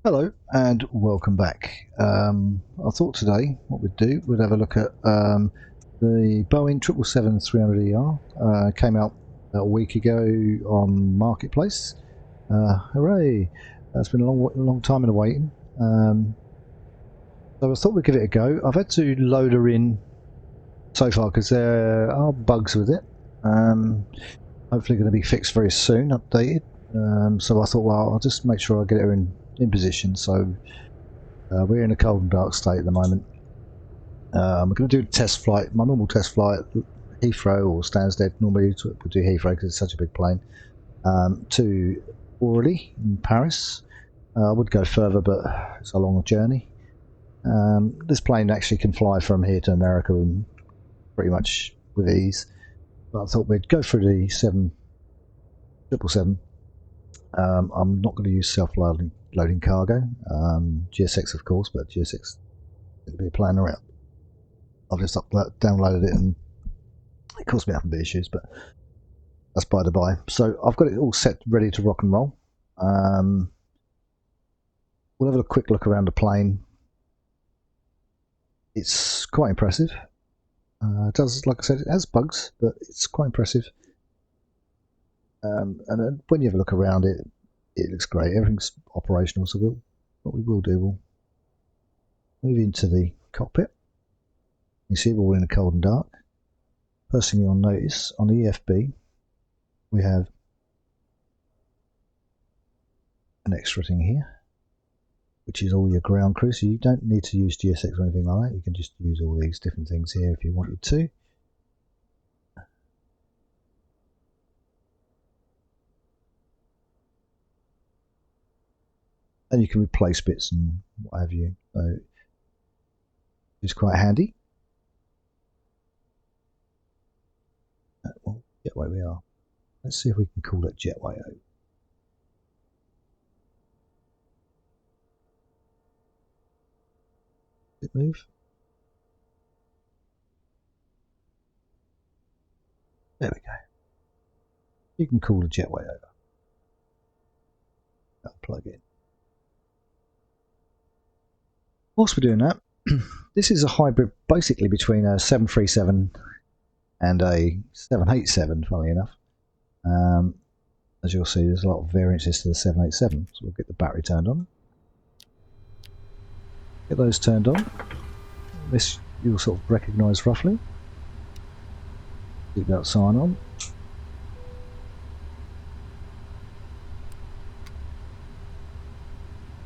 Hello and welcome back. I thought today what we'd have a look at the Boeing 777-300ER. Came out a week ago on Marketplace. Hooray! It's been a long time in the waiting. So I thought we'd give it a go. I've had to load her in so far because there are bugs with it. Hopefully going to be fixed very soon, updated. So I thought, well, I'll just make sure I get her in position. So we're in a cold and dark state at the moment. We're going to do a test flight, my normal test flight, Heathrow or Stansted. Normally we'll do Heathrow because it's such a big plane. To Orly in Paris. I would go further, but it's a long journey. This plane actually can fly from here to America and pretty much with ease. But I thought we'd go through the 777. I'm not going to use self-loading cargo. GSX, of course, but GSX will be playing around. I've just downloaded it and it caused me a bit of issues, but that's by the by. So I've got it all set, ready to rock and roll. We'll have a quick look around the plane. It's quite impressive. It does, like I said, it has bugs, but it's quite impressive. And then when you have a look around it, it looks great. Everything's operational. So what we will do, we'll move into the cockpit. You see, we're all in the cold and dark. First thing you'll notice on the EFB, we have an extra thing here, which is all your ground crew. So you don't need to use GSX or anything like that. You can just use all these different things here if you wanted to. And you can replace bits and what have you. So it's quite handy. Well, jetway we are. Let's see if we can call it jetway. Did it move? There we go. You can call the jetway over. I'll plug in. Whilst we're doing that, this is a hybrid basically between a 737 and a 787, funnily enough. As you'll see, there's a lot of variances to the 787, so we'll get the battery turned on. Get those turned on. This you'll sort of recognise roughly. Seatbelt sign on.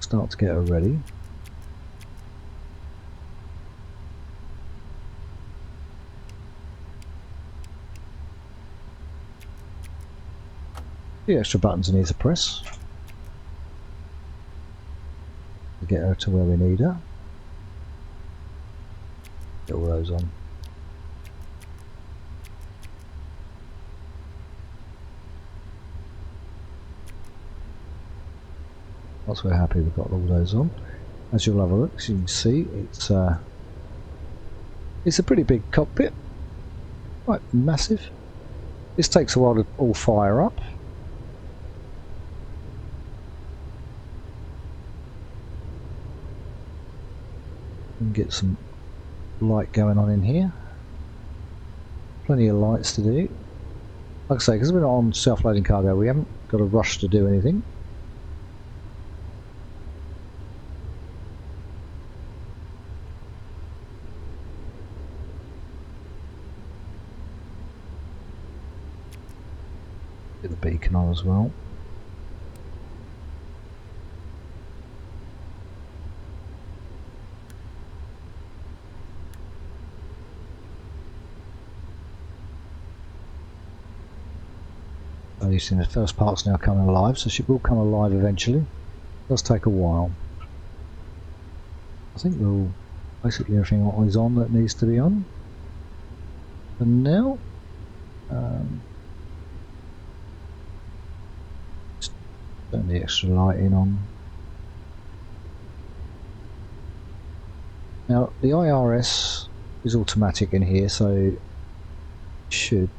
Start to get her ready. The extra buttons I need to press to get her to where we need her. Get all those on. Once we're happy we've got all those on, as you'll have a look, as you can see, it's a pretty big cockpit, quite massive. This takes a while to all fire up. And get some light going on in here. Plenty of lights to do. Like I say, because we're not on self-loading cargo, we haven't got a rush to do anything. Get the beacon on as well. You've seen the first part's now coming alive, so she will come alive eventually. It does take a while. I think we'll basically everything is on that needs to be on. And now, just turn the extra lighting on. Now the IRS is automatic in here, so it should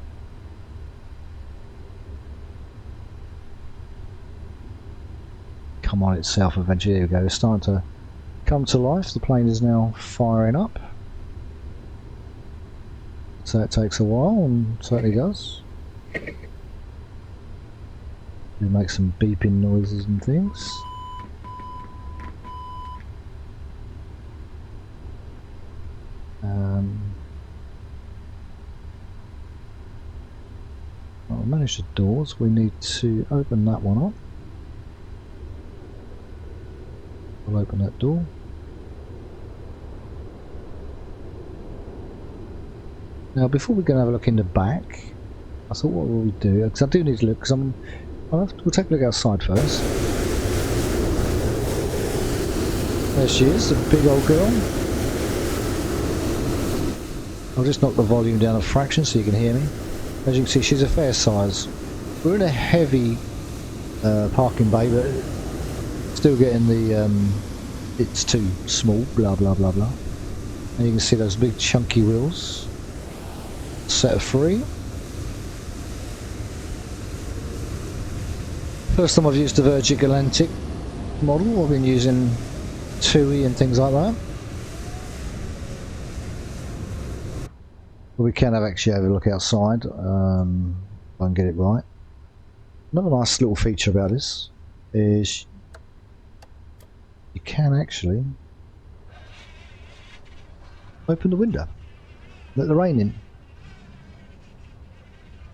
come on itself eventually. There we go, it's starting to come to life. The plane is now firing up. So it takes a while, and certainly does. It makes some beeping noises and things. I'll manage the doors. We need to open that one up. We'll open that door. Now, before we go and have a look in the back, I thought, what will we do? Because I do need to look. Because we'll take a look outside first. There she is, the big old girl. I'll just knock the volume down a fraction so you can hear me. As you can see, she's a fair size. We're in a heavy parking bay, but still getting the it's too small, blah blah blah blah. And you can see those big chunky wheels. Set of 3. First time I've used the Virgin Atlantic model. I've been using TUI and things like that. But we can actually have a look outside, if I can get it right. Another nice little feature about this is you can actually open the window, let the rain in.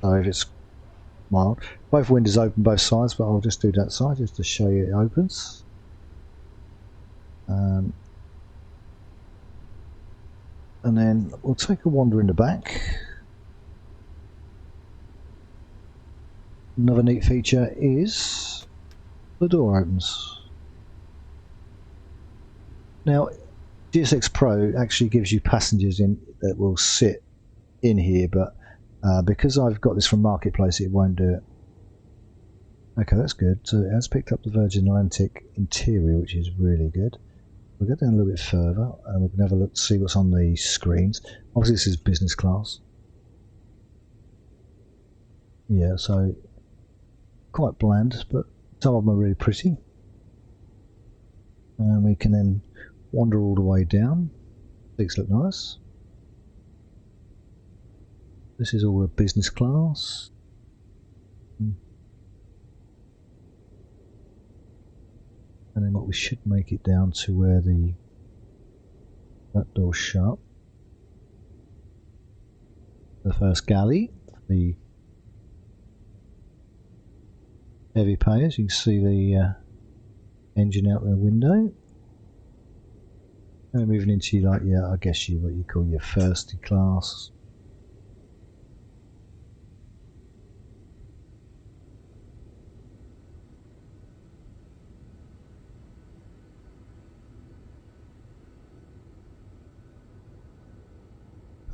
So if it's mild, both windows open both sides, but I'll just do that side just to show you it opens. And then we'll take a wander in the back. Another neat feature is the door opens. Now, GSX Pro actually gives you passengers in that will sit in here, but because I've got this from Marketplace, it won't do it. Okay, that's good. So it has picked up the Virgin Atlantic interior, which is really good. We'll go down a little bit further and we can have a look, see what's on the screens. Obviously this is business class. Yeah, so quite bland, but some of them are really pretty. And we can then wander all the way down. Things look nice. This is all a business class. And then what we should make it down to where that door's shut. The first galley, the heavy payers. You can see the engine out the window. And we're moving into like, yeah, I guess what you call your firsty class.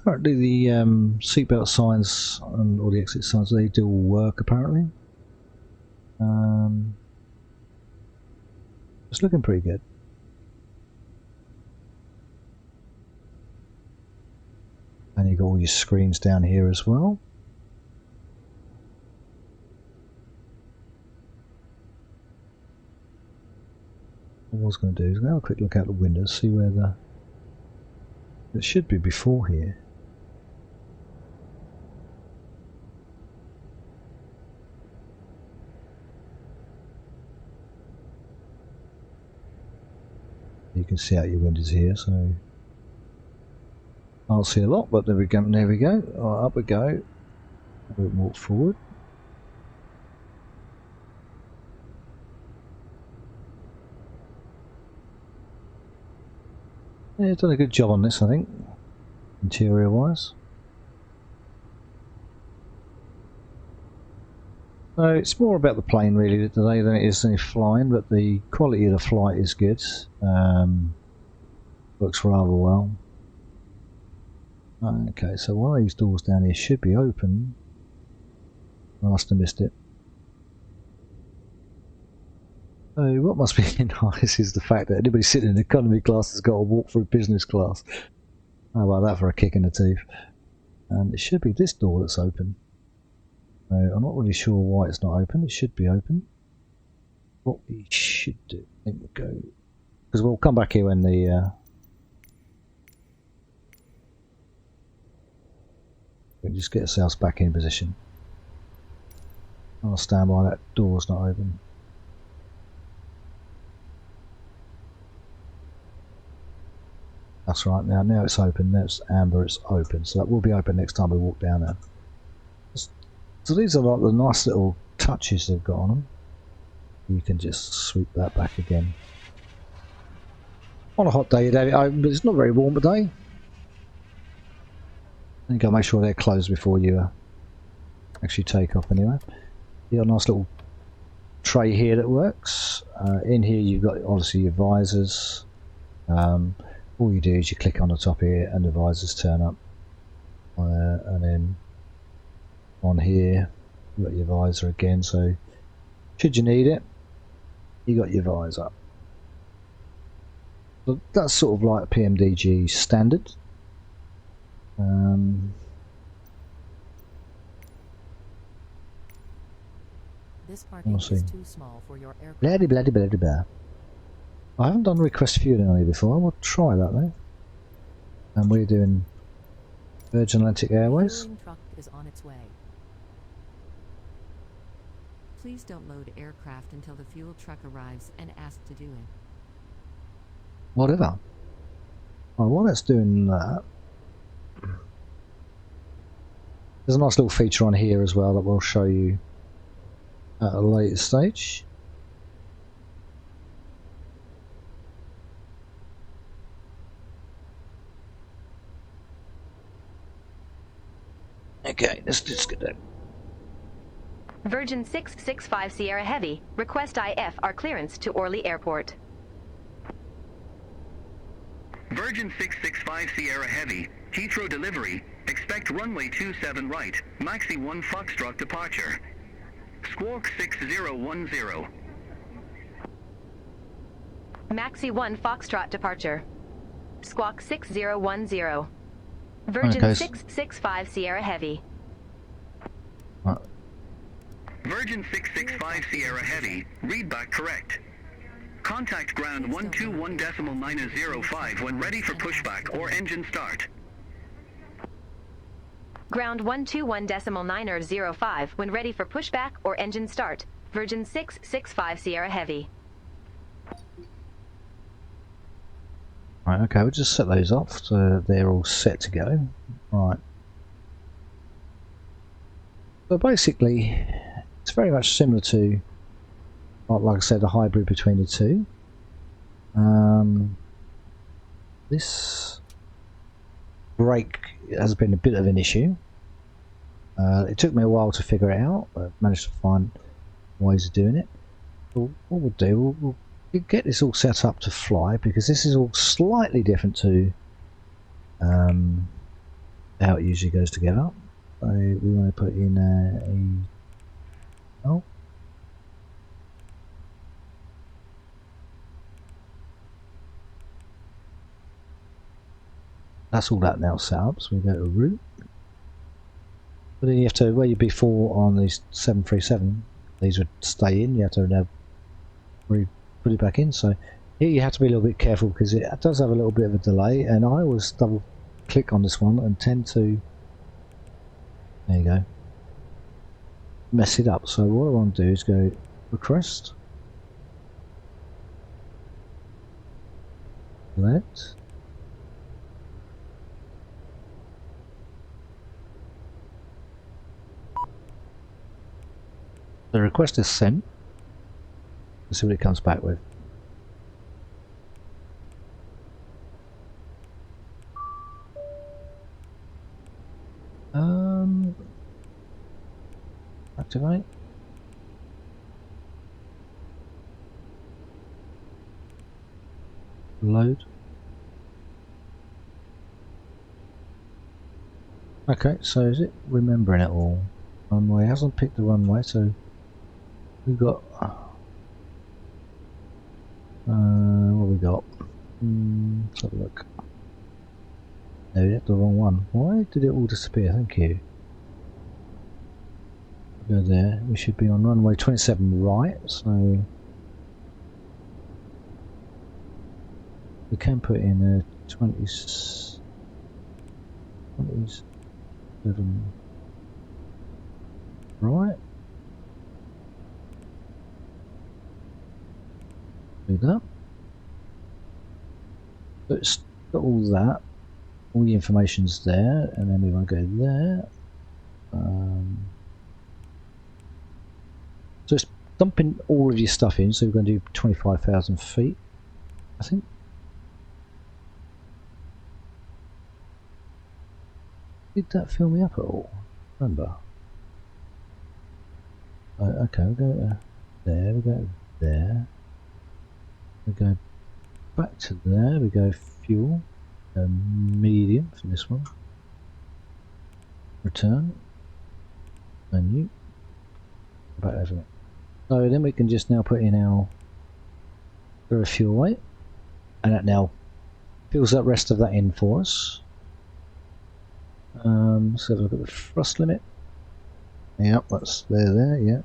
Apparently the seatbelt signs and all the exit signs, they do all work apparently. It's looking pretty good. And you've got all your screens down here as well. What I was going to do is have a quick look out the window, see where it should be before here. You can see out your windows here, so I'll see a lot, but there we go. There we go. Right, up we go. We'll walk forward. Yeah, it's done a good job on this, I think, interior wise. So it's more about the plane really today than it is any flying, but the quality of the flight is good. Works rather well. Okay, so one of these doors down here should be open. I must have missed it. So what must be nice is the fact that anybody sitting in economy class has got to walk through business class. How about that for a kick in the teeth? And it should be this door that's open. I'm not really sure why it's not open. It should be open. what we should do, I think we'll go, because we'll come back here when the we just get ourselves back in position. I'll stand by, that door's not open. That's right, now it's open, now it's amber, it's open, so that will be open next time we walk down there. So these are like the nice little touches they've got on them. You can just sweep that back again. On a hot day, but it's not very warm today. You got to make sure they're closed before you actually take off anyway. You got a nice little tray here that works. In here you've got obviously your visors. All you do is you click on the top here and the visors turn up. And then on here you've got your visor again, so should you need it, you got your visor. So that's sort of like PMDG standard. This parking is too small for your aircraft. Blah. I haven't done request fueling on here before. I will try that though. And we're doing Virgin Atlantic Airways. The fueling truck is on its way. Please don't load aircraft until the fuel truck arrives and ask to do it. Whatever. Well, while it's doing that, there's a nice little feature on here as well that we'll show you at a later stage. Okay, let's just get that. Virgin 665 Sierra Heavy, request IF our clearance to Orly Airport. Virgin 665 Sierra Heavy, Heathrow delivery, expect runway 27 right, Maxi 1 Foxtrot departure. Squawk 6010. Maxi 1 Foxtrot departure. Squawk 6010. Virgin 665 Sierra Heavy. Virgin 665 Sierra Heavy, read back correct. Contact ground 121.905 when ready for pushback or engine start. Ground 121.905 when ready for pushback or engine start. Virgin 665 Sierra Heavy. Right, okay, we'll just set those off so they're all set to go. Right. So basically, it's very much similar to, like I said, a hybrid between the two. This brake has been a bit of an issue. It took me a while to figure it out, but I've managed to find ways of doing it. What we'll do, we'll get this all set up to fly, because this is all slightly different to how it usually goes together. So we want to put in oh, that's all that now set up. So we go to route, but then you have to, where you before on these 737, these would stay in. You have to now put it back in. So here you have to be a little bit careful because it does have a little bit of a delay, and I always double click on this one and tend to, there you go, mess it up. So what I want to do is go request, let, the request is sent. Let's see what it comes back with. Activate. Load. Okay, so is it remembering it all? Runway hasn't picked the runway, so we've got what we got? Let's have a look. No, we have the wrong one. Why did it all disappear? Thank you. Go there. We should be on runway 27 right, so We can put in a 27, right? Do that. So it's got all that. All the information's there, and then we want to go there. So it's dumping all of your stuff in. So we're going to do 25,000 feet, I think. Did that fill me up at all? Remember? Okay, we'll go to there. We go there. We go back to there. We go fuel. Medium for this one. Return. Menu. Back over it. So then we can just now put in our fuel weight, and that now fills that rest of that in for us. So look at the thrust limit. Yep, that's there, yeah.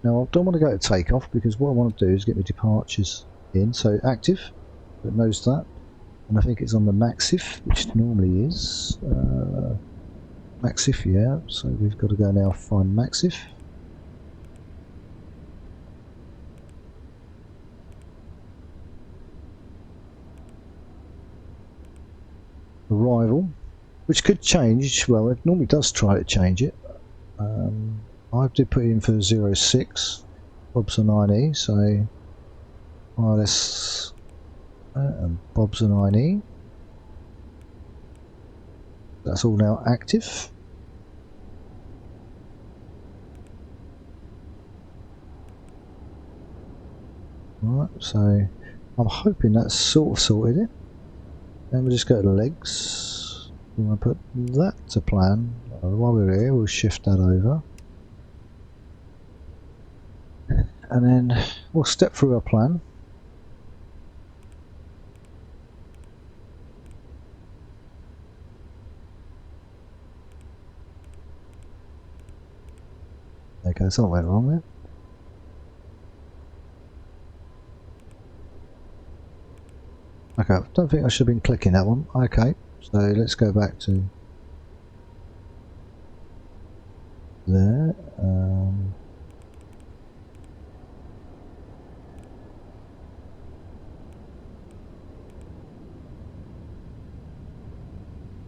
Now I don't want to go to takeoff because what I want to do is get my departures in. So active, it knows that. And I think it's on the Maxif, which normally is. Maxif, yeah. So we've got to go now find Maxif. Arrival, which could change. Well, it normally does try to change it. I did put it in for 06, Bob's a 9E, so wireless and Bob's a 9E. That's all now active. Right, so I'm hoping that's sort of sorted it. Then we'll just go to legs. We want to put that to plan. While we're here, we'll shift that over. And then we'll step through our plan. Okay, something went wrong there. Okay, I don't think I should have been clicking that one. Okay, so let's go back to there.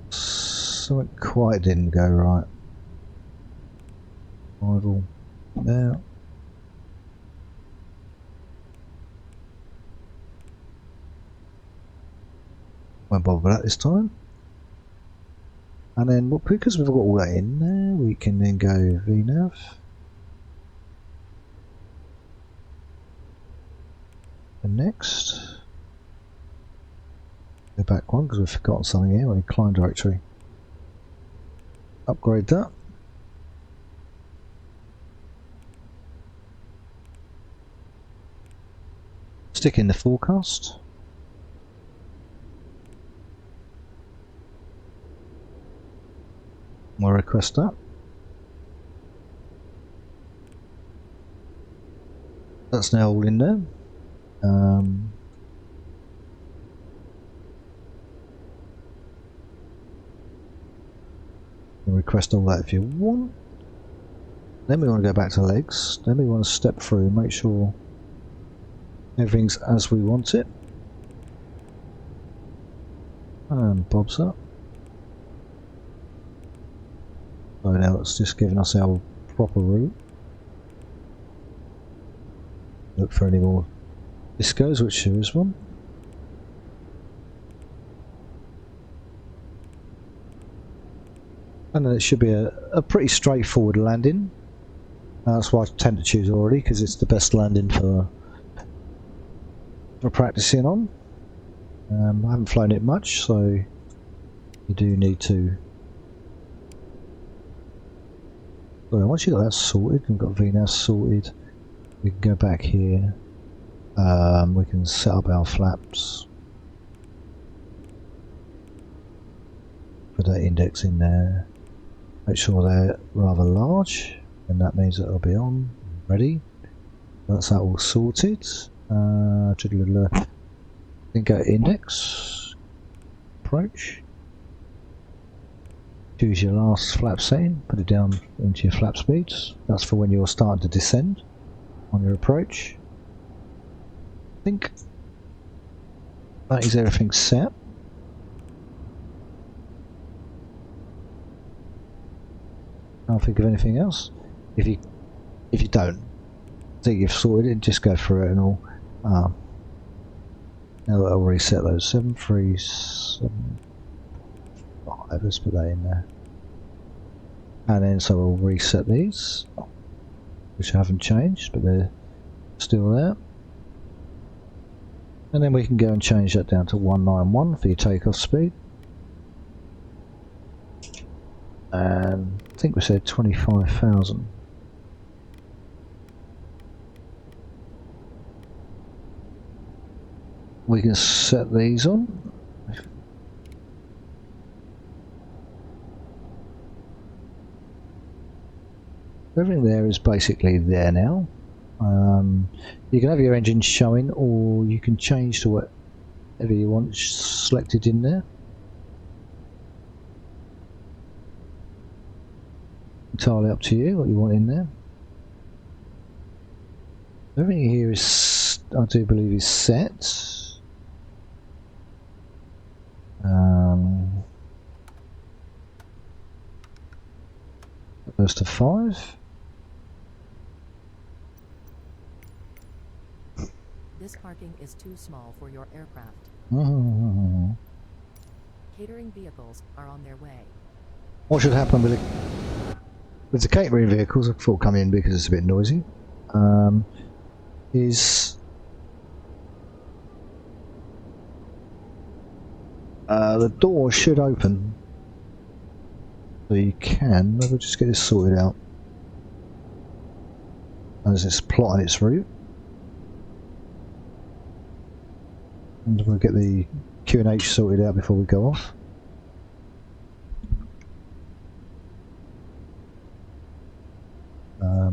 Something quite didn't go right. Arrival there. Won't bother with that this time. And then, well, because we've got all that in there, we can then go VNav. And next, go back one because we've forgotten something here. We climb directory. Upgrade that. Stick in the forecast. We'll request that. That's now all in there. Request all that if you want. Then we want to go back to legs. Then we want to step through, make sure everything's as we want it. And Bob's up. So now it's just giving us our proper route. Look for any more discos, which there is one. And then it should be a pretty straightforward landing. That's why I tend to choose Orly, because it's the best landing for practicing on. I haven't flown it much, so you do need to. Well, once you've got that sorted, we've got VNav sorted, we can go back here. We can set up our flaps. Put that index in there. Make sure they're rather large, and that means that it'll be on, ready. That's that all sorted. Then go index, approach. Choose your last flap setting, put it down into your flap speeds. That's for when you're starting to descend on your approach. I think that is everything set. Can't think of anything else. If you don't think you've sorted it, just go through it and all. Now that I'll reset those 737. Let's put that in there. And then so we'll reset these, which haven't changed, but they're still there. And then we can go and change that down to 191 for your takeoff speed. And I think we said 25,000. We can set these on. Everything there is basically there now. You can have your engine showing, or you can change to whatever you want selected in there. Entirely up to you what you want in there. Everything here is, I do believe, is set. Goes to 5. This parking is too small for your aircraft. Catering vehicles are on their way. What should happen with the catering vehicles before come in, because it's a bit noisy, is the door should open, so you can. We'll just get this sorted out as it's plotting its route. And we'll get the Q&H sorted out before we go off.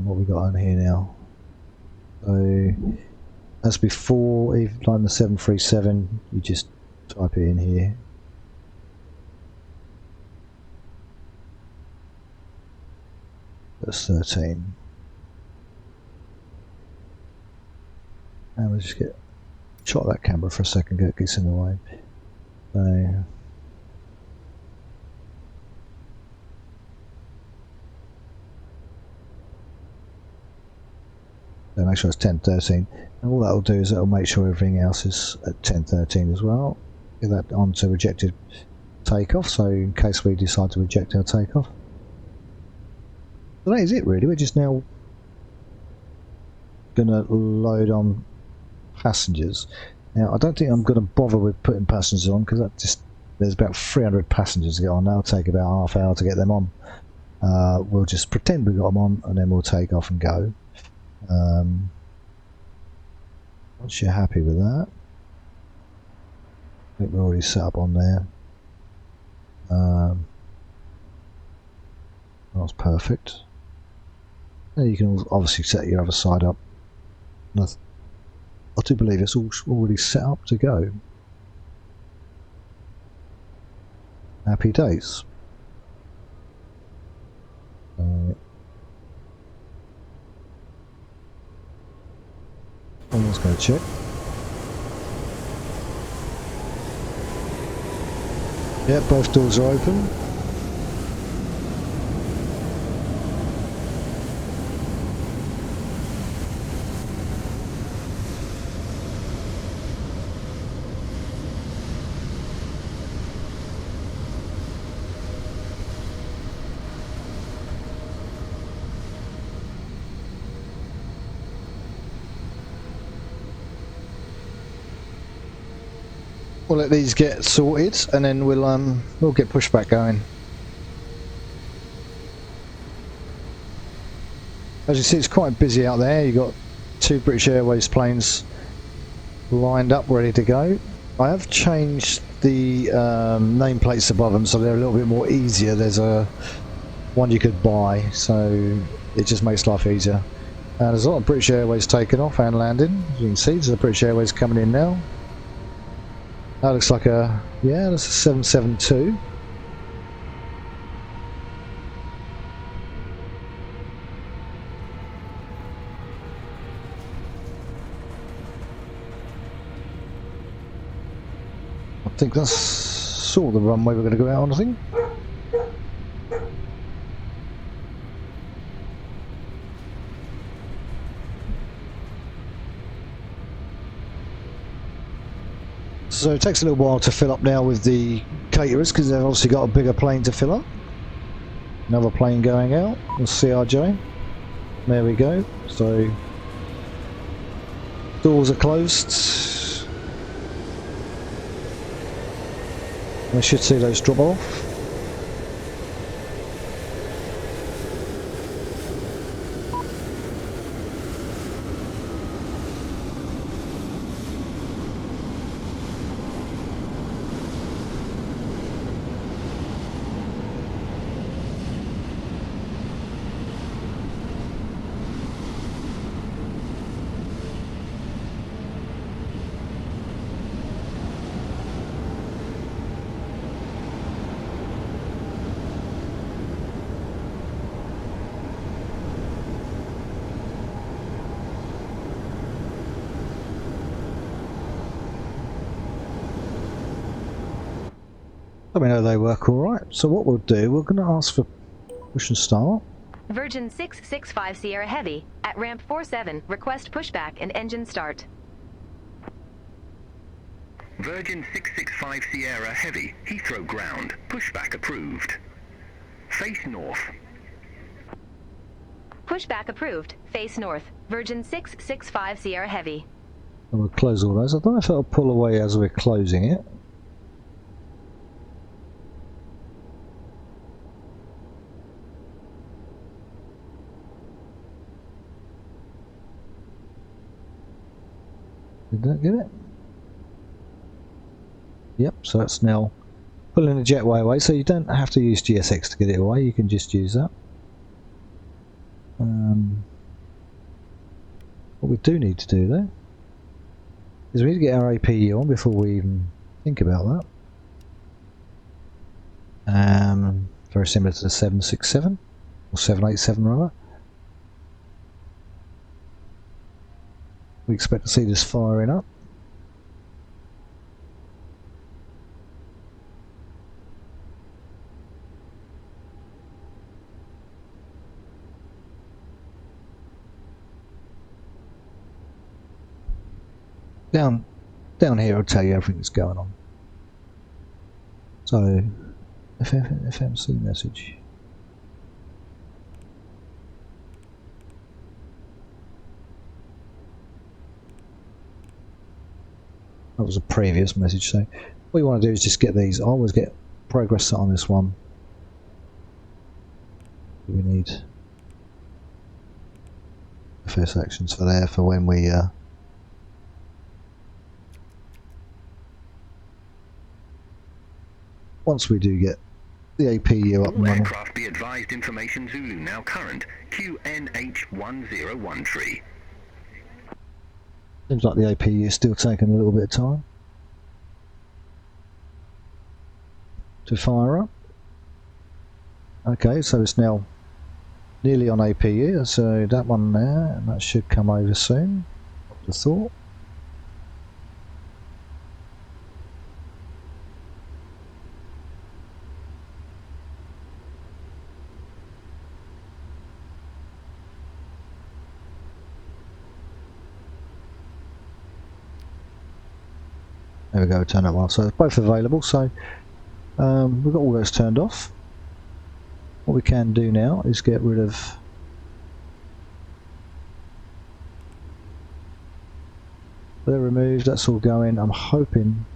What we got on here now? So, as before, even like the 737, you just type it in here. That's 13. And we'll just shot that camera for a second, it gets in the way. So make sure it's 1013, and all that will do is it'll make sure everything else is at 1013 as well. Get that onto rejected takeoff, so in case we decide to reject our takeoff. So that is it really. We're just now gonna load on passengers. Now I don't think I'm gonna bother with putting passengers on, because there's about 300 passengers to get on. That'll take about half hour to get them on. We'll just pretend we got them on, and then we'll take off and go. Once you're happy with that, I think we're already set up on there. That's perfect. Now you can obviously set your other side up. I do believe it's all already set up to go. Happy days. Let's go check. Yeah, both doors are open. We'll let these get sorted, and then we'll get pushback going. As you see, it's quite busy out there. You've got 2 British Airways planes lined up, ready to go. I have changed the nameplates above them, so they're a little bit more easier. There's one you could buy, so it just makes life easier. There's a lot of British Airways taking off and landing. As you can see, there's a British Airways coming in now. That looks like a, yeah, that's a 772. I think that's sort of the runway we're going to go out on, I think. So it takes a little while to fill up now with the caterers because they've obviously got a bigger plane to fill up. Another plane going out, the CRJ. There we go. So doors are closed. We should see those drop off. Let me know they work alright. So what we'll do, we're going to ask for push and start. Virgin 665 Sierra Heavy at ramp 47. Request pushback and engine start. Virgin 665 Sierra Heavy, Heathrow ground. Pushback approved. Face north. Pushback approved. Face north. Virgin 665 Sierra Heavy. And we'll close all those. I don't know if it'll pull away as we're closing it. Did that get it? Yep, so that's now pulling the jetway away, so you don't have to use GSX to get it away, you can just use that. What we do need to do though is we need to get our APU on before we even think about that. Very similar to the 767 or 787 rather. We expect to see this firing up. Down here I'll tell you everything that's going on. So, FMC message. That was a previous message, so what you want to do is just get these. I always get progress set on this one. We need FS actions for there for when we once we do get the APU up and running. Aircraft be advised, information Zulu now current, QNH1013. Seems like the APU is still taking a little bit of time to fire up. Okay, so it's now nearly on APU, so that one there, and that should come over soon, I would have thought. There we go, turn that one off. So they're both available, so we've got all those turned off. What we can do now is get rid of they're removed, that's all going. I'm hoping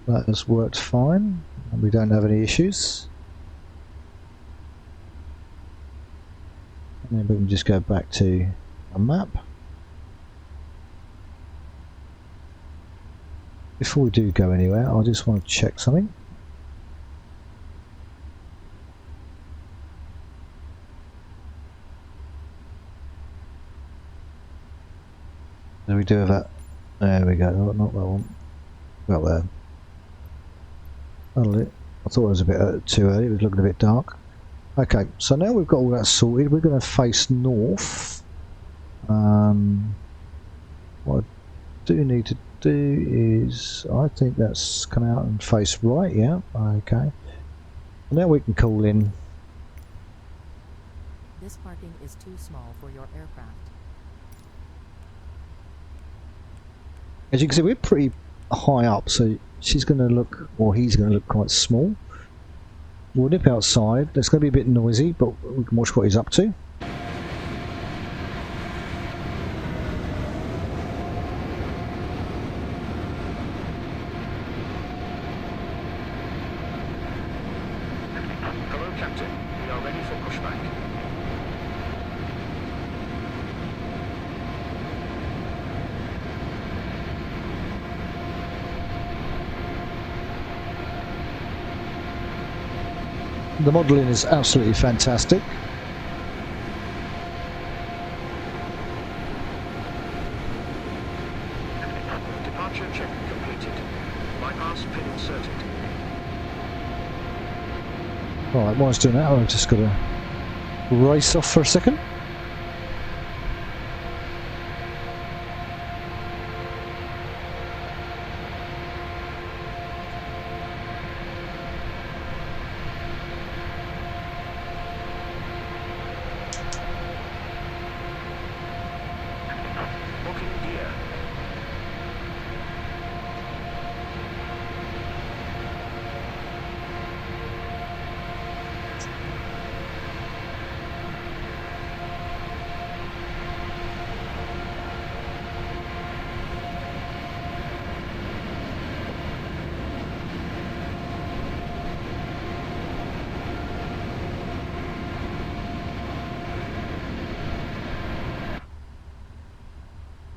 that has worked fine and we don't have any issues. And then we can just go back to a map. Before we do go anywhere, I just want to check something. There we do have that. There we go, not that one. Well, I thought it was a bit too early. It was looking a bit dark. Okay, so now we've got all that sorted. We're going to face north. What I do need to do is, I think that's come out and face right. Yeah. Okay. Now we can call in. This parking is too small for your aircraft. As you can see, we're pretty high up, so she's going to look, or he's going to look quite small. We'll nip outside. It's going to be a bit noisy, but we can watch what he's up to. Hello, Captain. We are ready for pushback. The modelling is absolutely fantastic. Departure check completed. Bypass pin inserted. Right, while I was doing that, I've just got to race off for a second. Booking gear.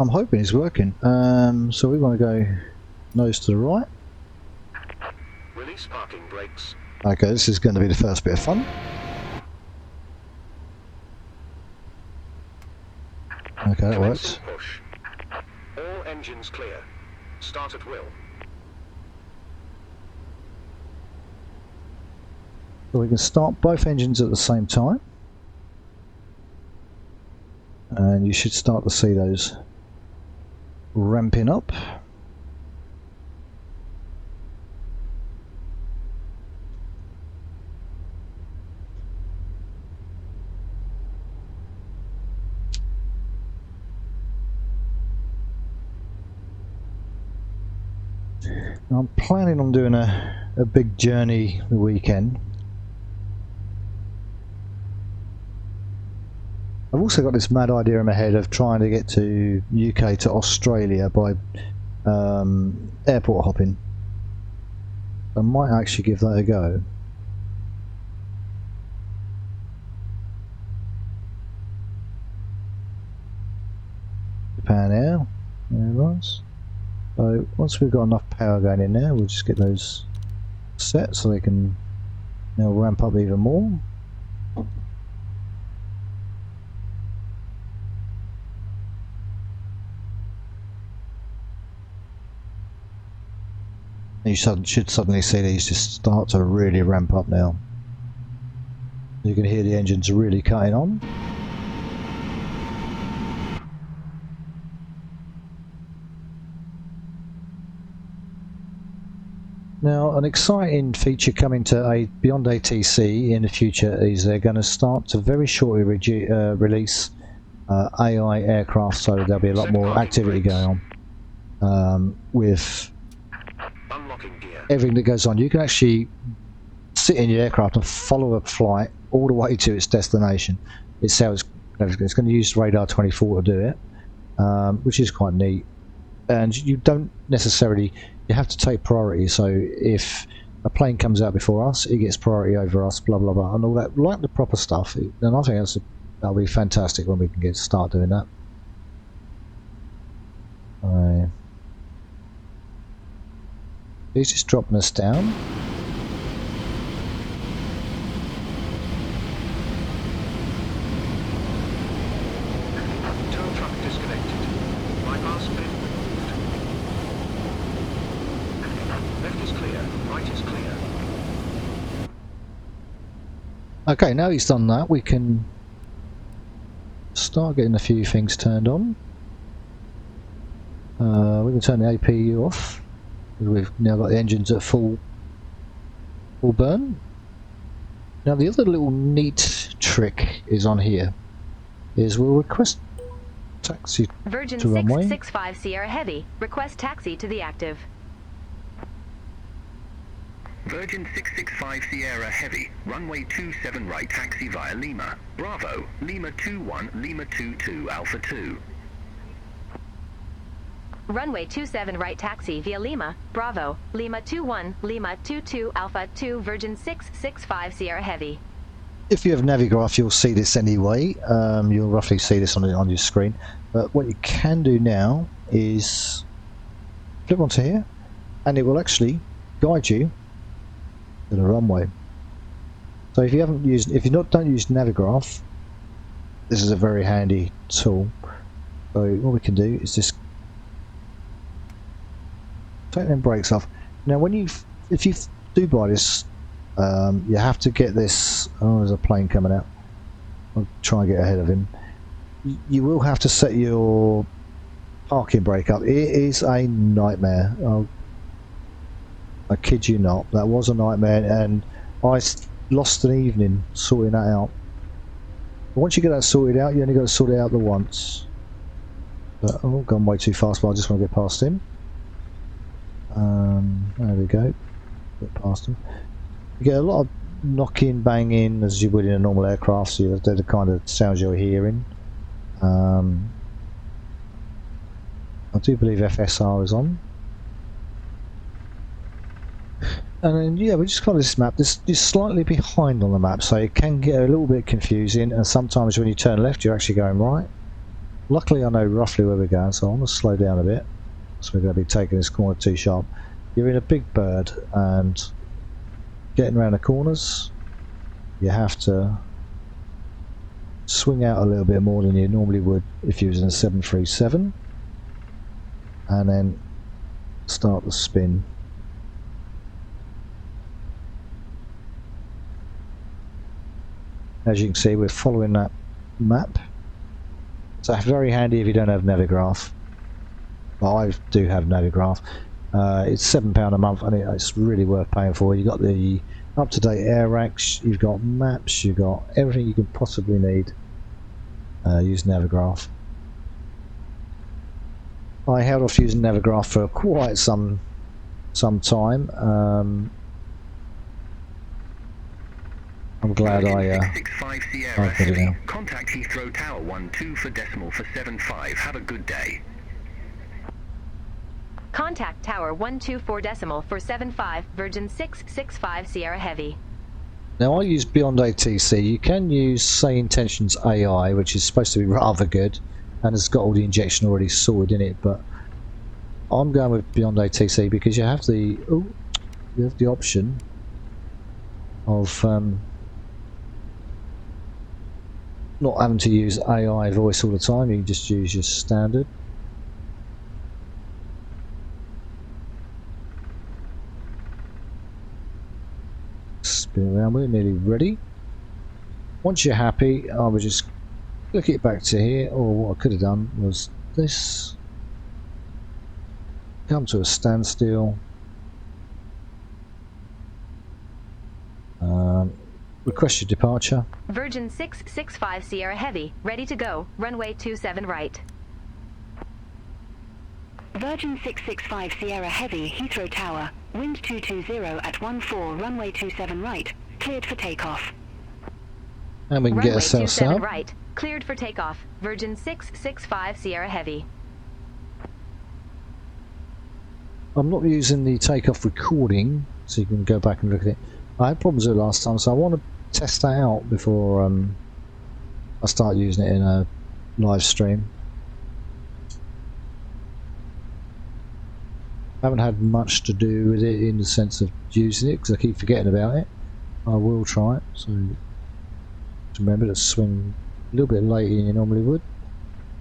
I'm hoping it's working. So we want to go nose to the right. Release parking brakes. Okay, this is going to be the first bit of fun. Okay, that works. Commencing push. All engines clear. Start at will. So we can start both engines at the same time. And you should start to see those ramping up. I'm planning on doing a big journey the weekend. I've also got this mad idea in my head of trying to get to UK to Australia by airport hopping. I might actually give that a go. Japan Air, there it was. So once we've got enough power going in there, we'll just get those set so they can now ramp up even more. You should suddenly see these just start to really ramp up now. You can hear the engines really cutting on. Now, an exciting feature coming to beyond ATC in the future is they're going to start to very shortly release AI aircraft, so there'll be a lot more activity going on with everything that goes on. You can actually sit in your aircraft and follow a flight all the way to its destination. It's how it's going to use radar 24 to do it, which is quite neat. And you don't necessarily, you have to take priority. So if a plane comes out before us, it gets priority over us, blah blah blah, and all that, like the proper stuff. And I think that'll be fantastic when we can start doing that. He's just dropping us down. Tow truck disconnected. Bypass pin removed. Okay, now he's done that, we can start getting a few things turned on. We can turn the APU off. We've now got the engines at full burn. Now the other little neat trick is on here. We'll request taxi Virgin to runway. 665 Sierra Heavy. Request taxi to the active. Virgin 665 Sierra Heavy, runway 27 right taxi via Lima. Bravo, Lima 21, Lima 22, Alpha 2. Runway 27 right taxi via Lima. Bravo, Lima 21, Lima 22, Alpha 2, Virgin 665 Sierra Heavy. If you have Navigraph, you'll see this anyway. You'll roughly see this on your screen. But what you can do now is flip onto here, and it will actually guide you to the runway. So if you don't use Navigraph, this is a very handy tool. So what we can do is just take them brakes off. Now, if you do buy this, you have to get this. Oh, there's a plane coming out. I'll try and get ahead of him. You will have to set your parking brake up. It is a nightmare. I kid you not. That was a nightmare, and I lost an evening sorting that out. But once you get that sorted out, you only got to sort it out the once. But I've gone way too fast, but I just want to get past him. There we go. Get past him. You get a lot of knocking, banging, as you would in a normal aircraft, so they're the kind of sounds you're hearing. I do believe FSR is on. And then, yeah, we just got this map. This is slightly behind on the map, so it can get a little bit confusing, and sometimes when you turn left, you're actually going right. Luckily, I know roughly where we're going, so I'm going to slow down a bit. So we're going to be taking this corner too sharp. You're in a big bird, and getting around the corners, you have to swing out a little bit more than you normally would if you was in a 737, and then start the spin. As you can see, we're following that map. So very handy if you don't have Navigraph. Well, I do have Navigraph. It's £7 a month, and it's really worth paying for. You've got the up-to-date air racks, you've got maps, you've got everything you could possibly need. Use Navigraph. I held off using Navigraph for quite some time. I'm glad I put it in. Contact Heathrow Tower 12 for decimal for 75. Have a good day. Contact Tower 124 decimal for 75, Virgin 665 Sierra Heavy. Now I use Beyond ATC. You can use Say Intentions AI, which is supposed to be rather good, and has got all the injection already sorted in it. But I'm going with Beyond ATC because you have the option of not having to use AI voice all the time. You can just use your standard. Spin around, we're nearly ready. Once you're happy, I would just click it back to here, or what I could have done was this. Come to a standstill. Request your departure. Virgin 665 Sierra Heavy, ready to go. Runway 27 right. Virgin 665 Sierra Heavy, Heathrow Tower. Wind 220 at 14, runway 27 right. Cleared for takeoff. And we can get ourselves set up. Right. Cleared for takeoff. Virgin 665 Sierra Heavy. I'm not using the takeoff recording, so you can go back and look at it. I had problems with it last time, so I want to test that out before I start using it in a live stream. I haven't had much to do with it in the sense of using it because I keep forgetting about it. I will try it, so remember to swing a little bit later than you normally would.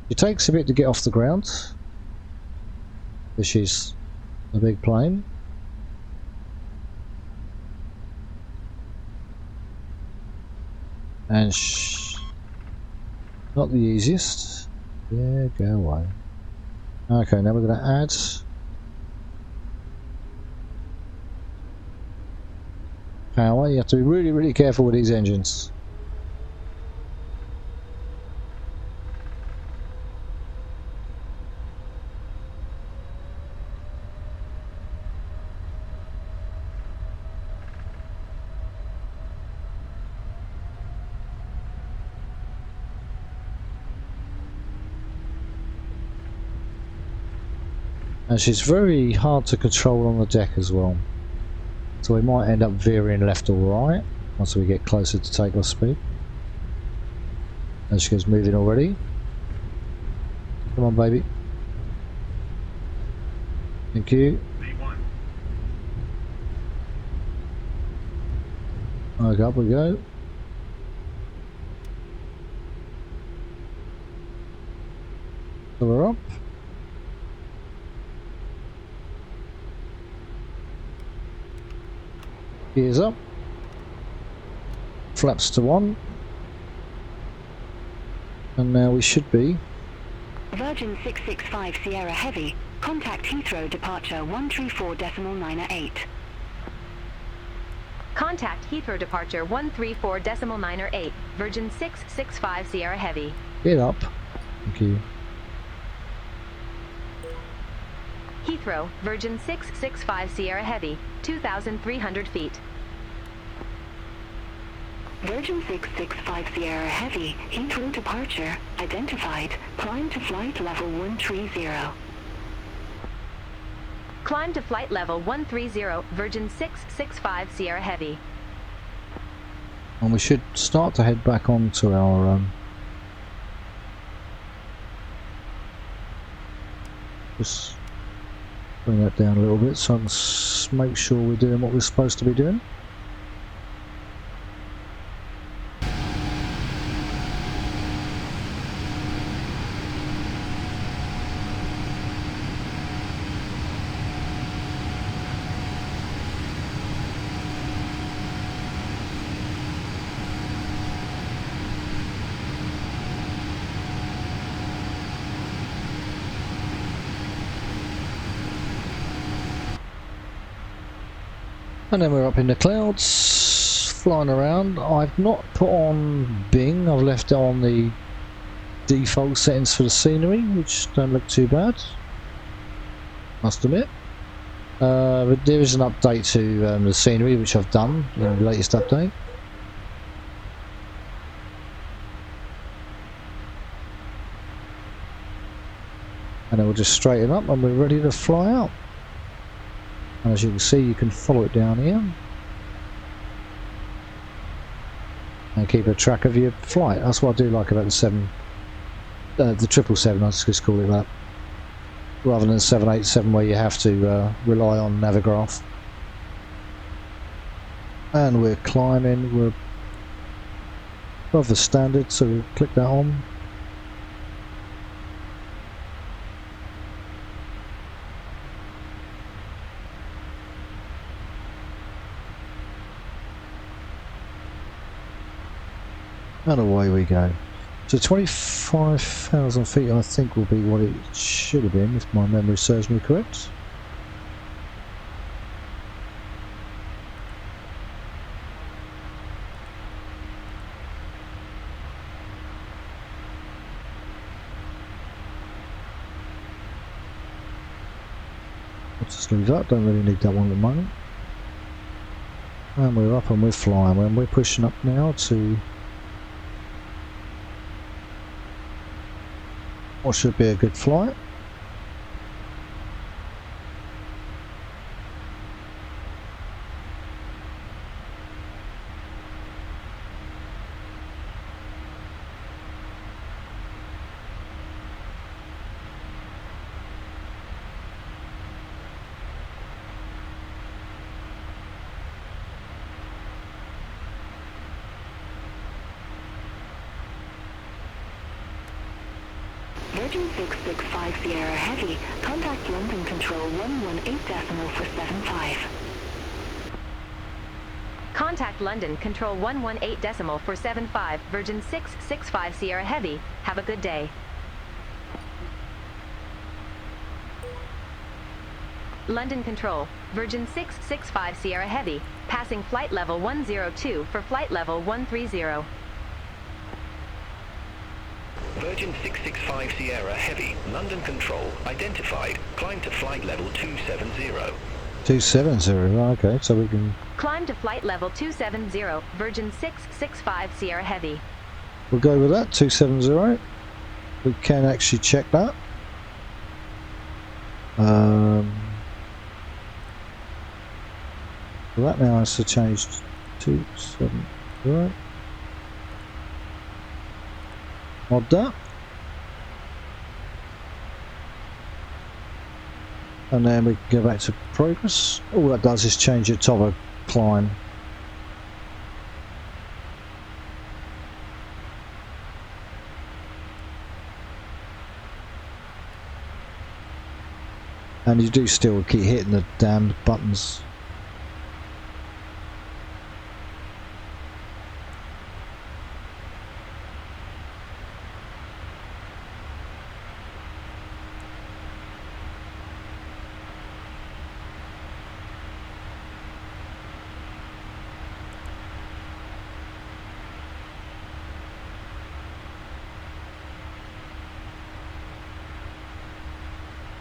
It takes a bit to get off the ground. This is a big plane. And not the easiest. Yeah, go away. Okay, now we're going to add power. You have to be really, really careful with these engines. And she's very hard to control on the deck as well. So we might end up veering left or right once we get closer to takeoff speed. And she goes moving already. Come on, baby. Thank you. Okay, up we go. So we're up. Gears up. Flaps to 1. And now we should be. Virgin 665 Sierra Heavy. Contact Heathrow departure 134.908. Contact Heathrow departure 134.908. Virgin 665 Sierra Heavy. Get up. Thank you. Heathrow, Virgin 665 Sierra Heavy, 2,300 feet. Virgin 665 Sierra Heavy, Heathrow departure, identified, climb to flight level 130. Climb to flight level 130, Virgin 665 Sierra Heavy. And we should start to head back onto our just bring that down a little bit so I can make sure we're doing what we're supposed to be doing. And then we're up in the clouds, flying around. I've not put on Bing, I've left it on the default settings for the scenery, which don't look too bad, must admit. But there is an update to the scenery, which I've done in the latest update. And then we'll just straighten up and we're ready to fly out. And as you can see, you can follow it down here and keep a track of your flight. That's what I do like about the 777, I just call it that, rather than 787 where you have to rely on Navigraph. And we're climbing, we're above the standard, so we'll click that on. And away we go. So 25,000 feet I think will be what it should have been, if my memory serves me correct. Let's just leave that, don't really need that one at the moment. And we're up and we're flying, and we're pushing up now to what should be a good flight. Virgin 665 Sierra Heavy, contact London Control 118.475. Contact London Control 118 decimal for 75 Virgin 665 Sierra Heavy. Have a good day. London Control, Virgin 665 Sierra Heavy, passing flight level 102 for flight level 130. Virgin 665 Sierra Heavy, London Control, identified. Climb to flight level 270. 270, okay, so we can... Climb to flight level 270, Virgin 665 Sierra Heavy. We'll go with that, 270. We can actually check that. So that now has to change to 270. Mod that. And then we can go back to progress. All that does is change your top of climb. And you do still keep hitting the damned buttons.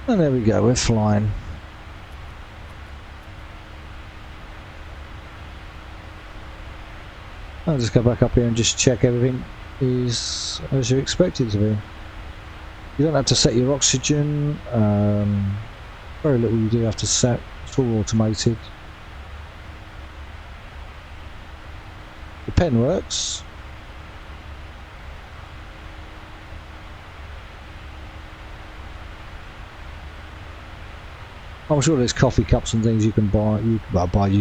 And there we go, we're flying. I'll just go back up here and just check everything is as you expect it to be. You don't have to set your oxygen, very little you do have to set, it's all automated. The pen works. I'm sure there's coffee cups and things you can buy. You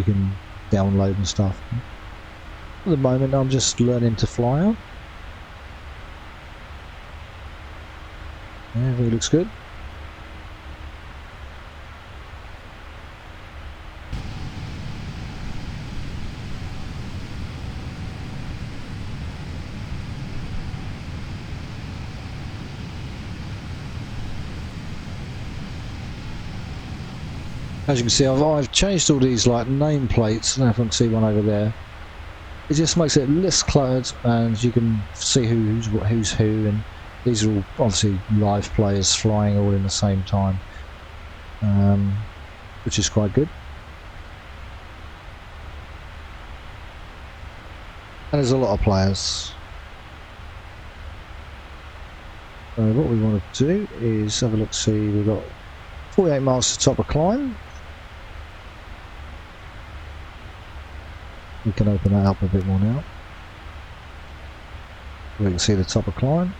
can download and stuff. At the moment, I'm just learning to fly out. Yeah, everything looks good. As you can see, I've changed all these like nameplates. I don't know if I can see one over there. It just makes it less cluttered, and you can see who's who, and these are all obviously live players flying all in the same time, which is quite good. And there's a lot of players. What we want to do is have a look. See, we've got 48 miles to top of climb. We can open that up a bit more now. We can see the top of climb.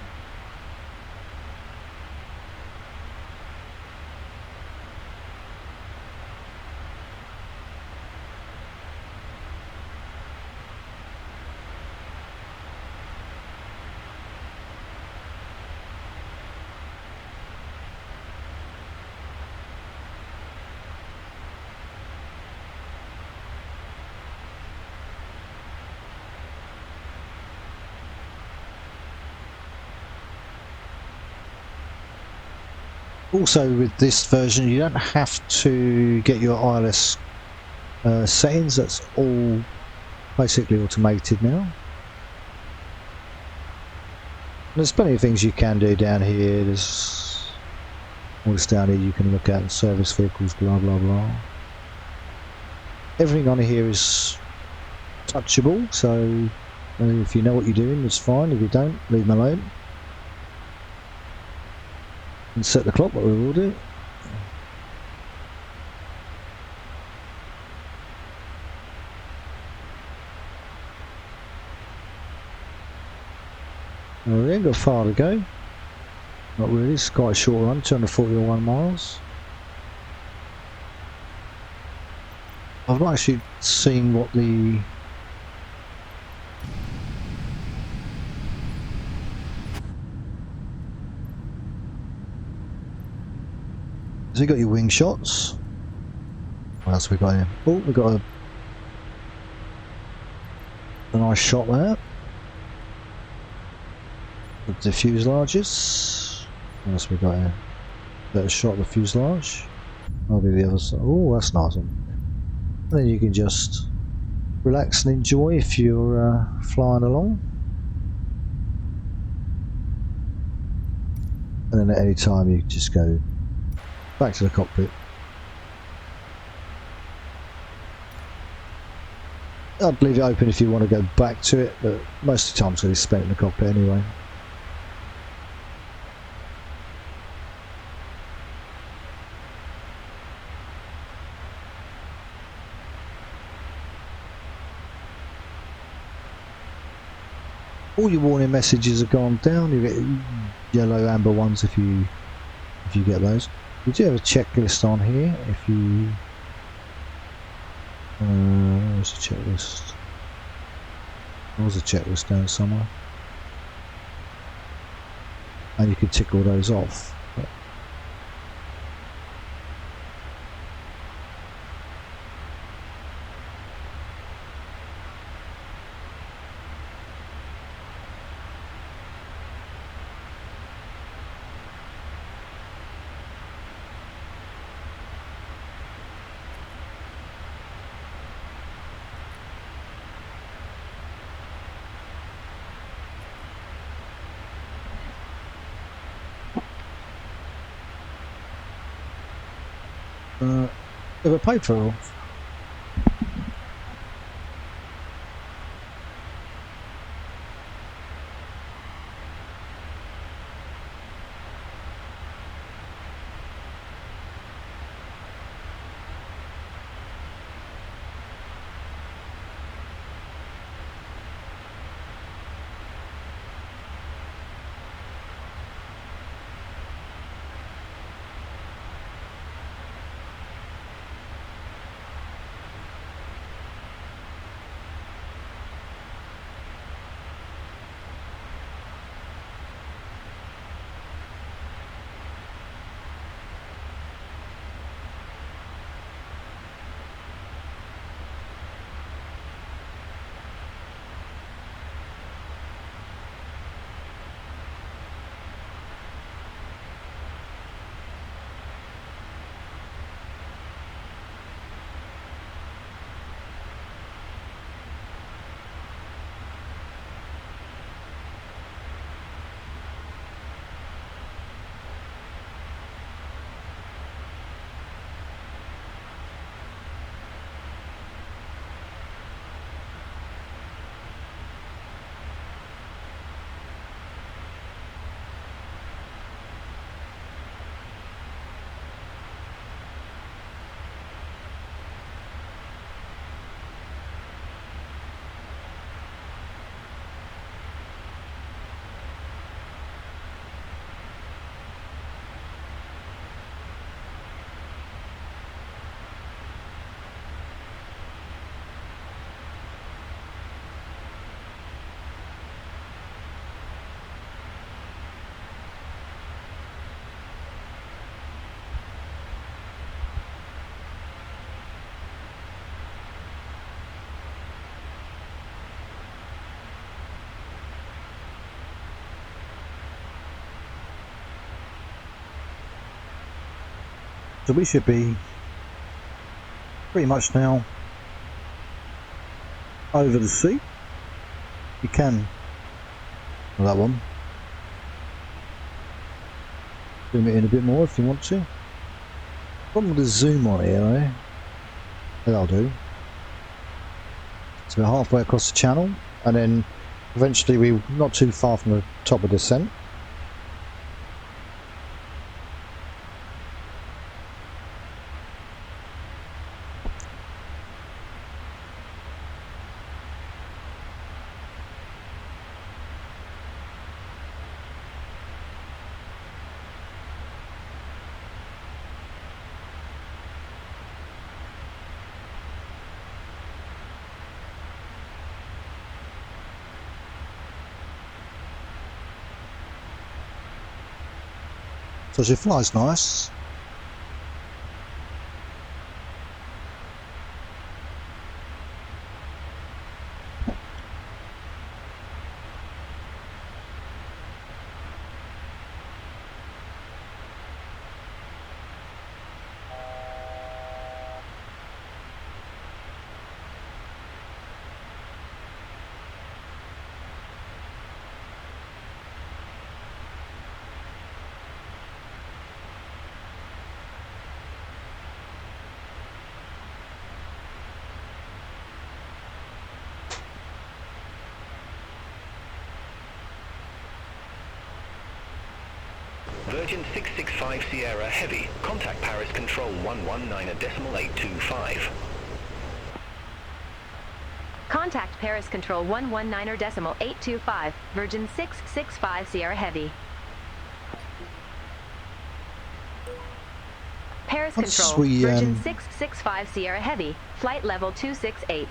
Also, with this version, you don't have to get your ILS settings. That's all basically automated now. There's plenty of things you can do down here. There's all this down here you can look at, service vehicles, blah blah blah. Everything on here is touchable, so if you know what you're doing, it's fine. If you don't, leave them alone. And set the clock, what we will do. We ain't got far to go. Not really, it's quite a short run, 241 miles. I've not actually seen what the... So you got your wing shots. What else we got here? Oh, we got a A nice shot there. The fuselages. What else we got here? Better shot of the fuselage. I'll be the other side. Oh, that's nice one. And then you can just relax and enjoy if you're flying along. And then at any time you just go back to the cockpit. I'd leave it open if you want to go back to it, but most of the time it's going to be spent in the cockpit anyway. All your warning messages have gone down. You get yellow, amber ones if you get those. We do have a checklist on here. If you where's the checklist? There was a checklist down somewhere, and you can tick all those off. Ever paid for it all? So we should be pretty much now over the sea. You can, well, that one, zoom it in a bit more if you want to. Problem with the zoom on here though, that'll do. So we're halfway across the channel, and then eventually we're not too far from the top of the descent. So she flies nice. Virgin 665 Sierra Heavy. Contact Paris Control 119.825. Contact Paris Control 119.825, Virgin 665 Sierra Heavy. Paris Once Control, we, Virgin 665 Sierra Heavy, flight level 268.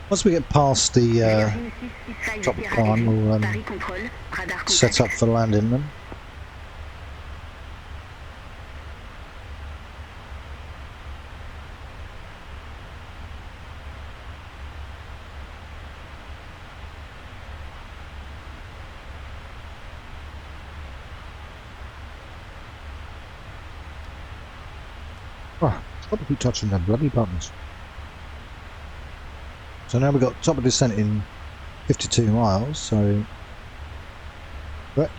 Once we get past the top of climb, we'll set up for landing them. Oh, got to keep touching the bloody buttons. So now we've got top of descent in 52 miles, so correct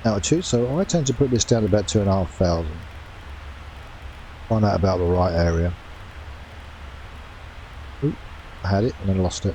altitude. So I tend to put this down to about 2,500. Find out about the right area. Oop, I had it and then lost it.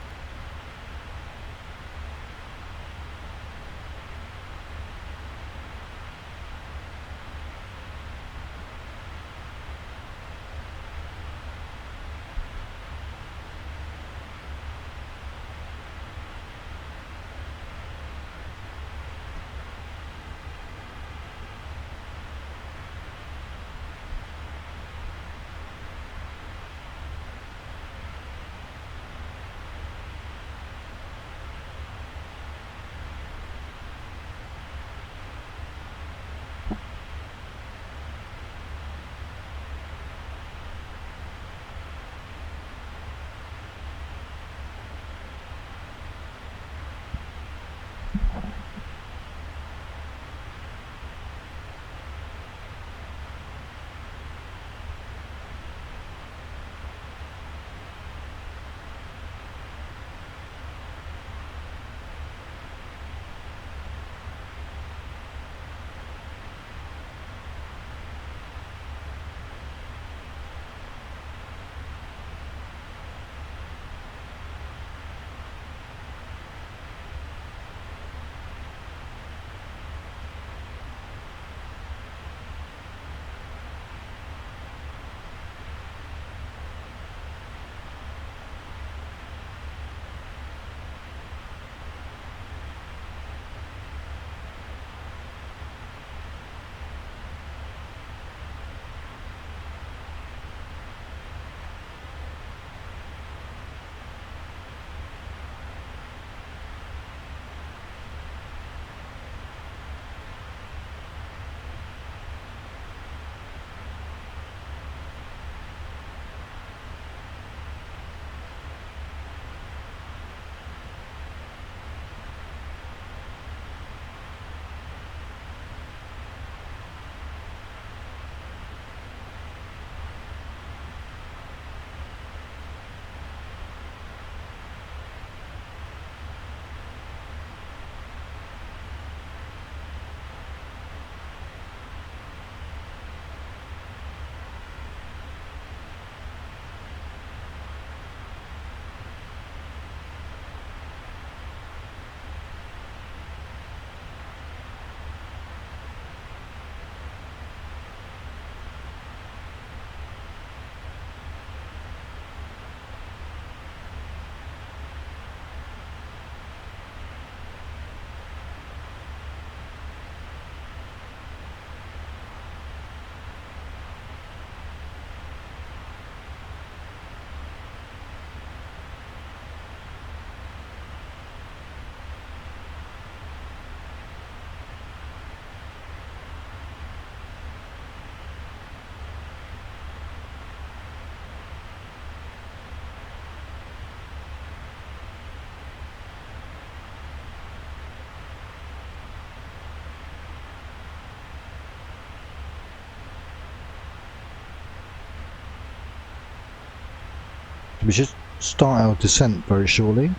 We should start our descent very shortly.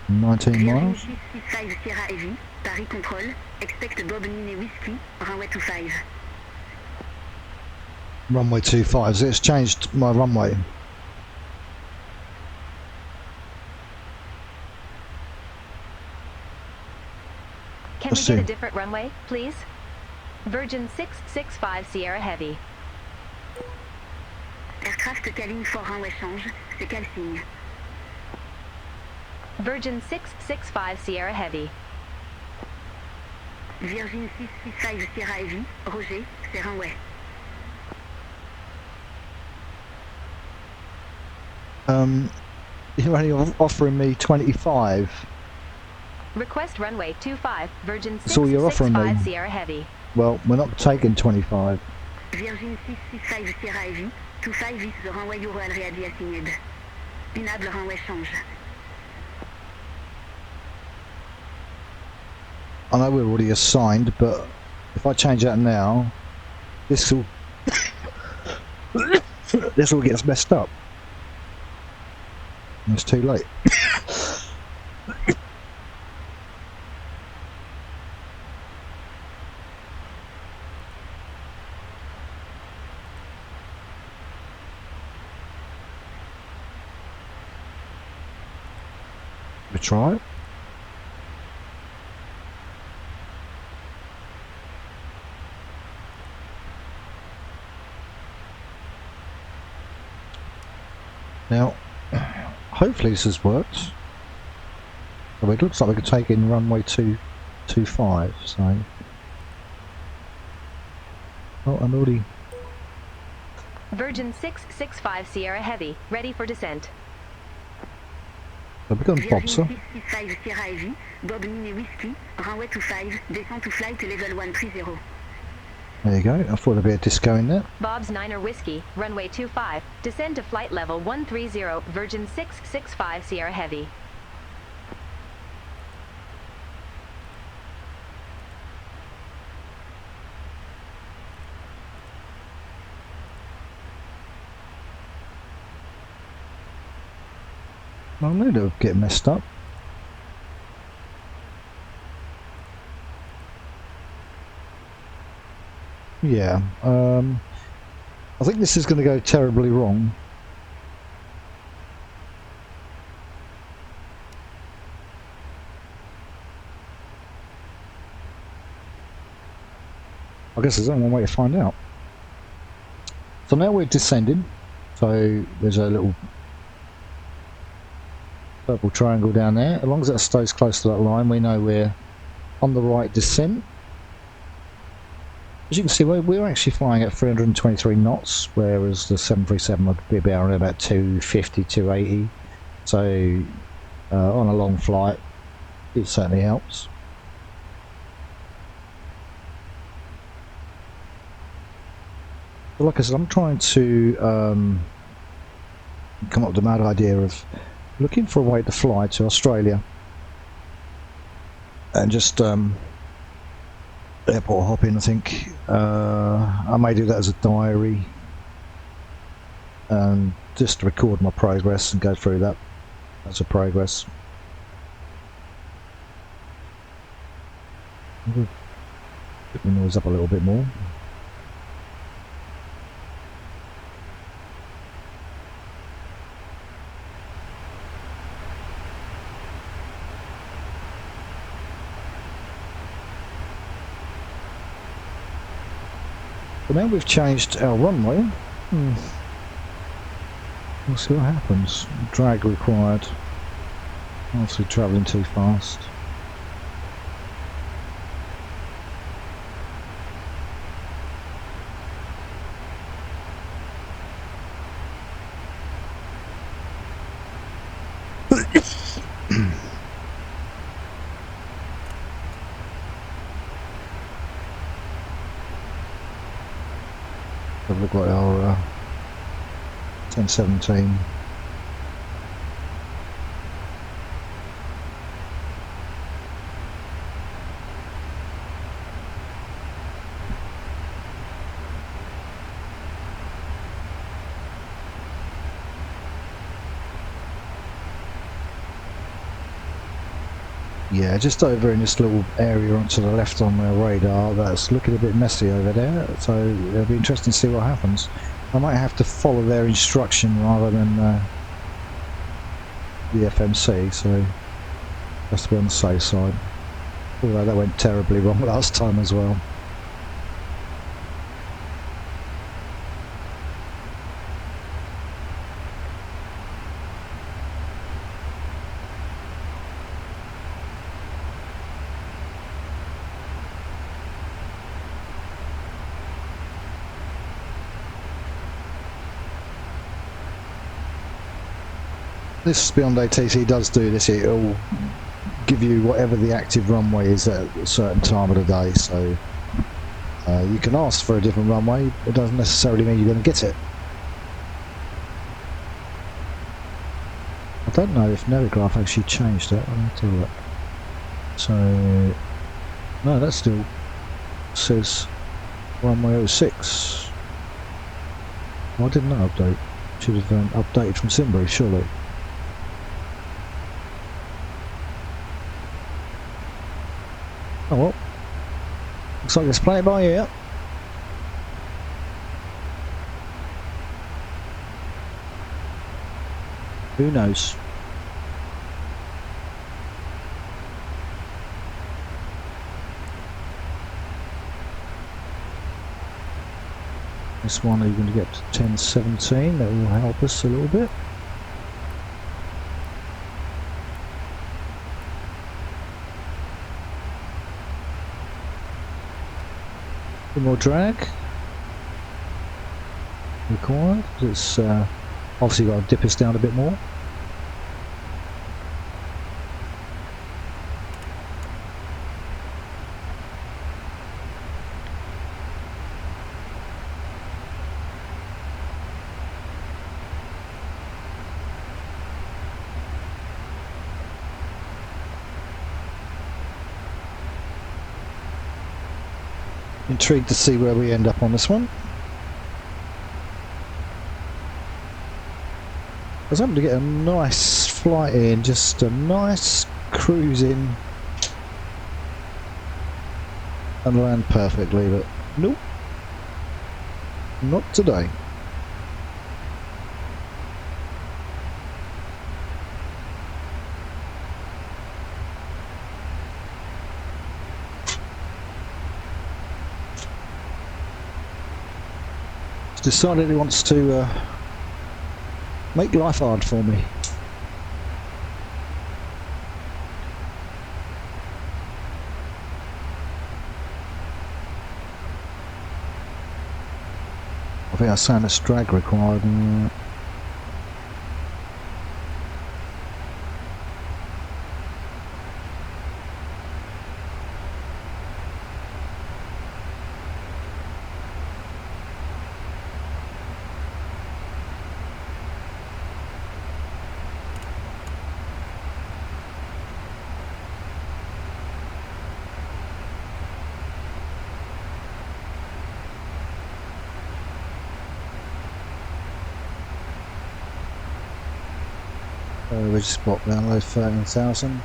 19 miles. 665 Sierra Heavy, Paris Control, expect Bob Nine Whiskey, runway 25. Runway 25, so it's changed my runway. we get a different runway, please? Virgin 665 Sierra Heavy. Aircraft cabine for runway change, c'est quel signe? Virgin 665 Sierra Heavy. Virgin 665 Sierra Heavy, Roger, c'est runway. You're only offering me 25. Request runway 25, Virgin That's all you're offering me. 665 Sierra Heavy. Well, we're not taking 25. Virgin 665 Sierra Heavy, 25 is the runway you already assigned. Pinable runway change. I know we're already assigned, but if I change that now, this will this all gets messed up. It's too late. We try it. Now, hopefully this has worked. So it looks like we could take in runway 225, so... Oh, I'm already... Virgin 665 Sierra Heavy, ready for descent. So we've got Bob, sir. Virgin 665 Sierra Heavy, Bob Mini Whiskey, runway 25, descent to flight level 130. There you go, I thought there'd be a disco in there. Bob's Niner Whiskey, runway 25, descend to flight level 130, Virgin 665 Sierra Heavy. I knew they would get messed up. Yeah, I think this is going to go terribly wrong. I guess there's only one way to find out. So now we're descending, so there's a little purple triangle down there. As long as that stays close to that line, we know we're on the right descent. As you can see, we're actually flying at 323 knots, whereas the 737 would be about 250, 280. So on a long flight, it certainly helps. But like I said, I'm trying to come up with the mad idea of looking for a way to fly to Australia and just airport hopping. I think I may do that as a diary and just record my progress and go through that as a progress. Put the noise up a little bit more. But now we've changed our runway. We'll see what happens. Drag required. Obviously travelling too fast. Look like our 1017. Yeah, just over in this little area onto the left on the radar, that's looking a bit messy over there, so it'll be interesting to see what happens. I might have to follow their instruction rather than the FMC, so has to be on the safe side. Although that went terribly wrong last time as well. This Beyond ATC does do this, it'll give you whatever the active runway is at a certain time of the day, so you can ask for a different runway, it doesn't necessarily mean you're going to get it. I don't know if Navigraph actually changed that, I'll have to look. So, no, that still says runway 06. Why didn't that update? Should have updated from Simbury, surely. Oh well, looks like let's play it by ear. Who knows? This one are you going to get to 1017, that will help us a little bit. A bit more drag required, it's obviously got to dip us down a bit more. Intrigued to see where we end up on this one. I was able to get a nice flight in, just a nice cruise in and land perfectly, but nope, not today. Decided he wants to make life hard for me. I think I sound a drag required. We just spot download 13,000.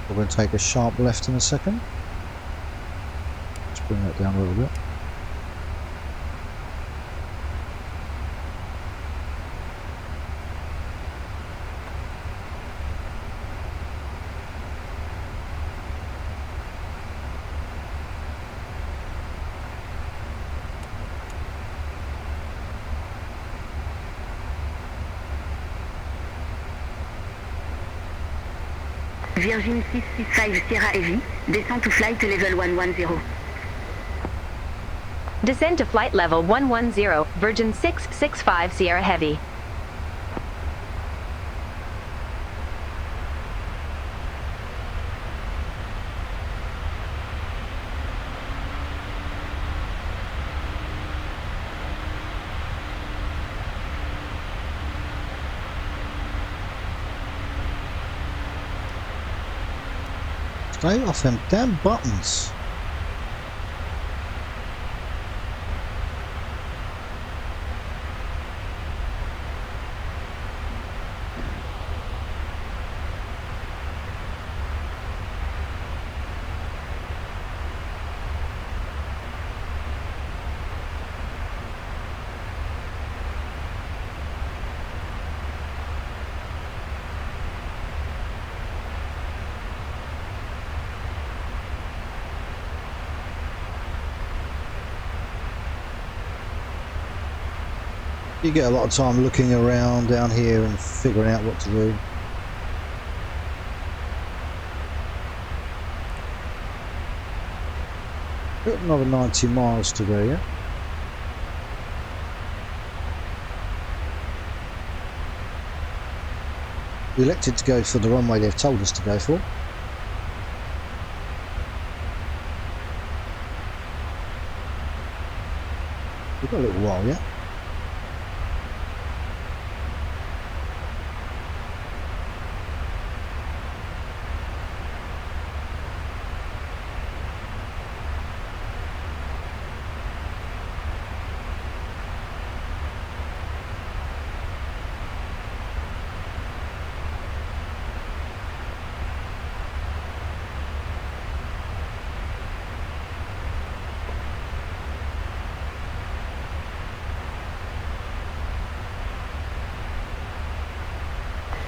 We're going to take a sharp left in a second. Let's bring that down a little bit. Virgin 665 Sierra Heavy, descend to flight level 110. Descend to flight level 110, Virgin 665 Sierra Heavy. Stay off them damn buttons. You get a lot of time looking around down here and figuring out what to do. Got another 90 miles to go, yeah? We elected to go for the runway they've told us to go for. We've got a little while yet.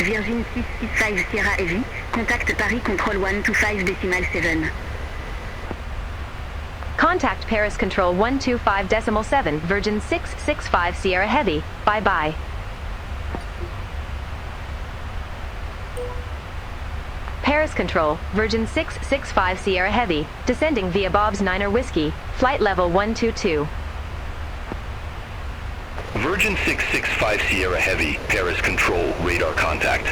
Virgin 665 Sierra Heavy, contact Paris Control 125.7. Contact Paris Control 125.7, Virgin 665 Sierra Heavy. Bye-bye. Paris Control, Virgin 665 Sierra Heavy, descending via Bob's Niner Whiskey, flight level 122. Virgin 665 Sierra Heavy, Paris Control, radar contact.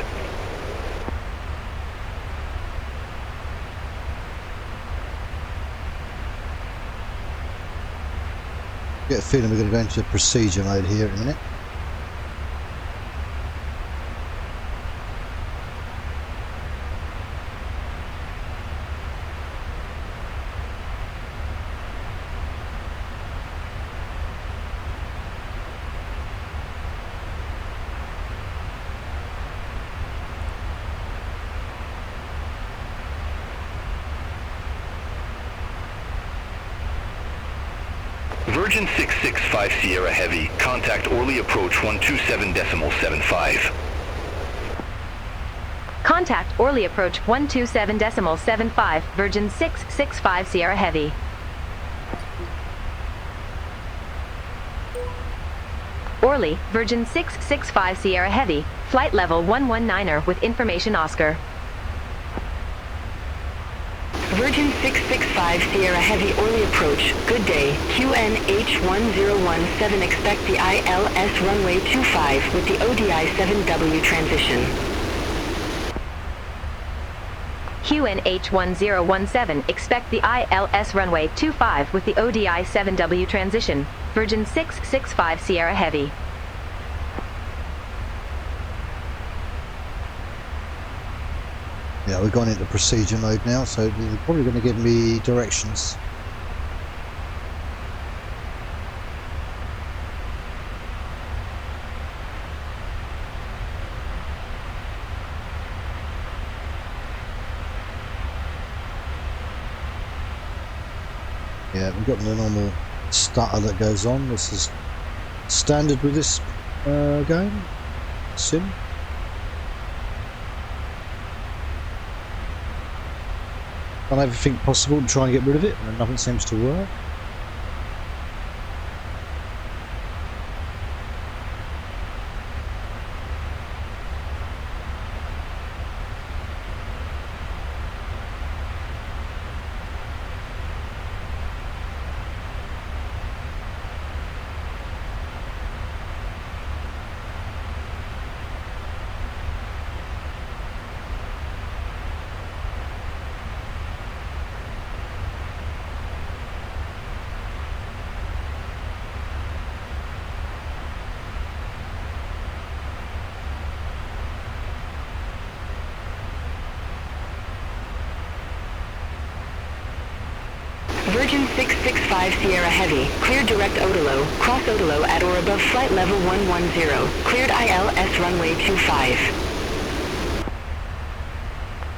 Get a feeling we're going to go into procedure mode here in a minute. Virgin 665 Sierra Heavy, contact Orly approach 127.75. Contact Orly approach 127.75, Virgin 665 Sierra Heavy. Orly, Virgin 665 Sierra Heavy, flight level 119er with information Oscar. Virgin 665 Sierra Heavy Orly approach. Good day. QNH 1017 expect the ILS runway 25 with the ODI 7W transition. QNH 1017 expect the ILS runway 25 with the ODI 7W transition. Virgin 665 Sierra Heavy. Yeah, we've gone into procedure mode now, so they're probably going to give me directions. Yeah, we've got the normal stutter that goes on. This is standard with this game, sim. Done everything possible to try and get rid of it, and nothing seems to work. Virgin 665 Sierra Heavy, cleared direct Odilo, cross Odilo at or above flight level 110, cleared ILS runway 25.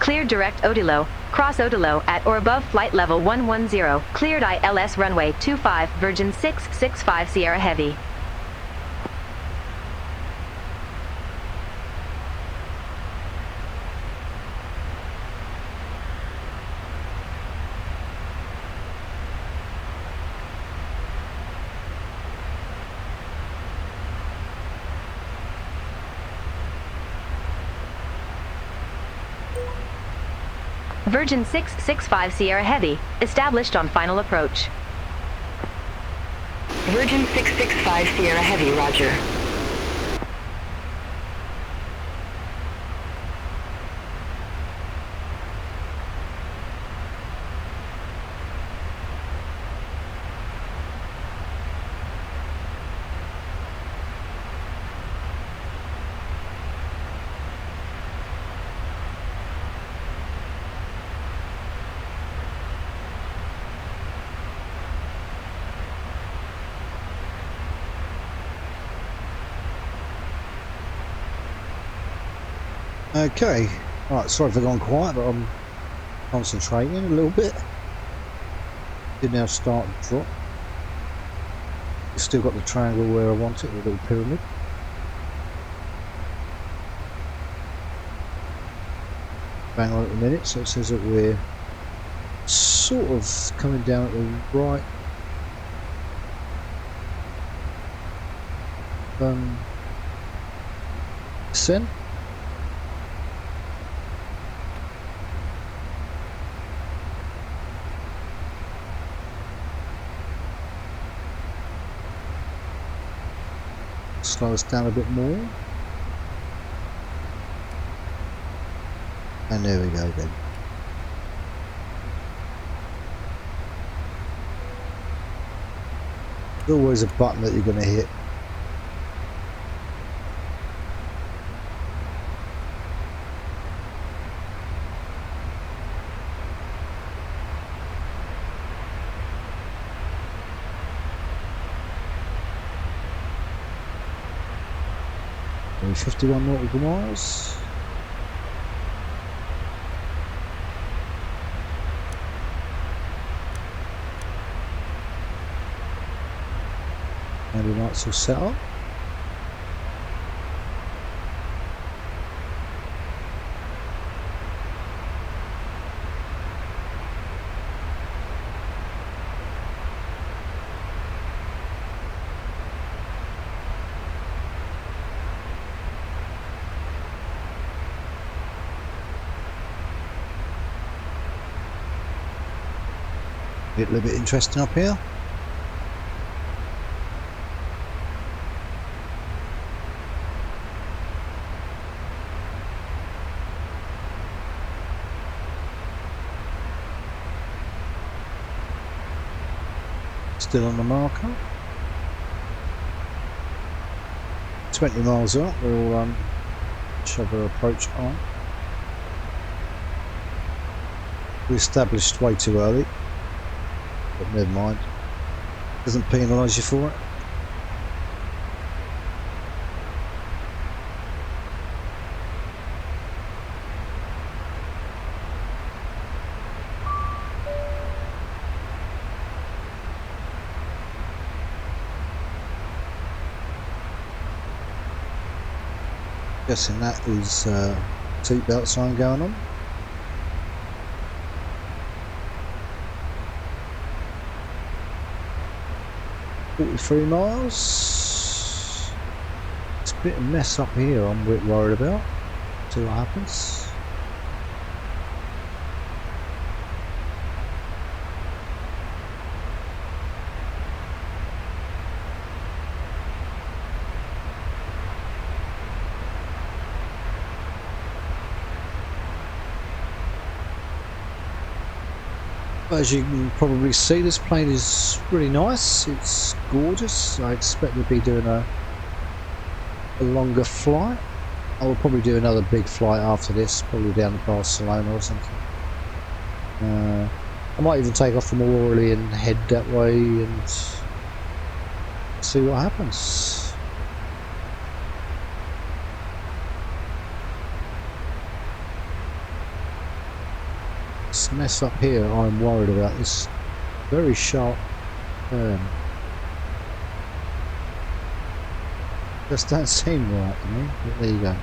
Cleared direct Odilo, cross Odilo at or above flight level 110, cleared ILS runway 25, Virgin 665 Sierra Heavy. Virgin 665 Sierra Heavy, established on final approach. Virgin 665 Sierra Heavy, roger. Okay, right, sorry if I've gone quiet, but I'm concentrating a little bit. Did now start to drop. Still got the triangle where I want it, the little pyramid. Bang on at the minute, so it says that we're sort of coming down at the right descent. Slow us down a bit more, and there we go then. There's always a button that you're going to hit. Only 51 nautical miles. And the lights all set up. A little bit interesting up here. Still on the marker. 20 miles up, we'll shove our approach on. We established way too early. But never mind, doesn't penalise you for it. Guessing that is seatbelt sign going on. 43 miles. It's a bit of a mess up here I'm a bit worried about. See what happens. As you can probably see, this plane is really nice, it's gorgeous. I expect we'll be doing a longer flight. I will probably do another big flight after this, probably down to Barcelona or something. I might even take off from Orly and head that way and see what happens. This mess up here I'm worried about, this very sharp turn. Just don't seem right to me, but there you go.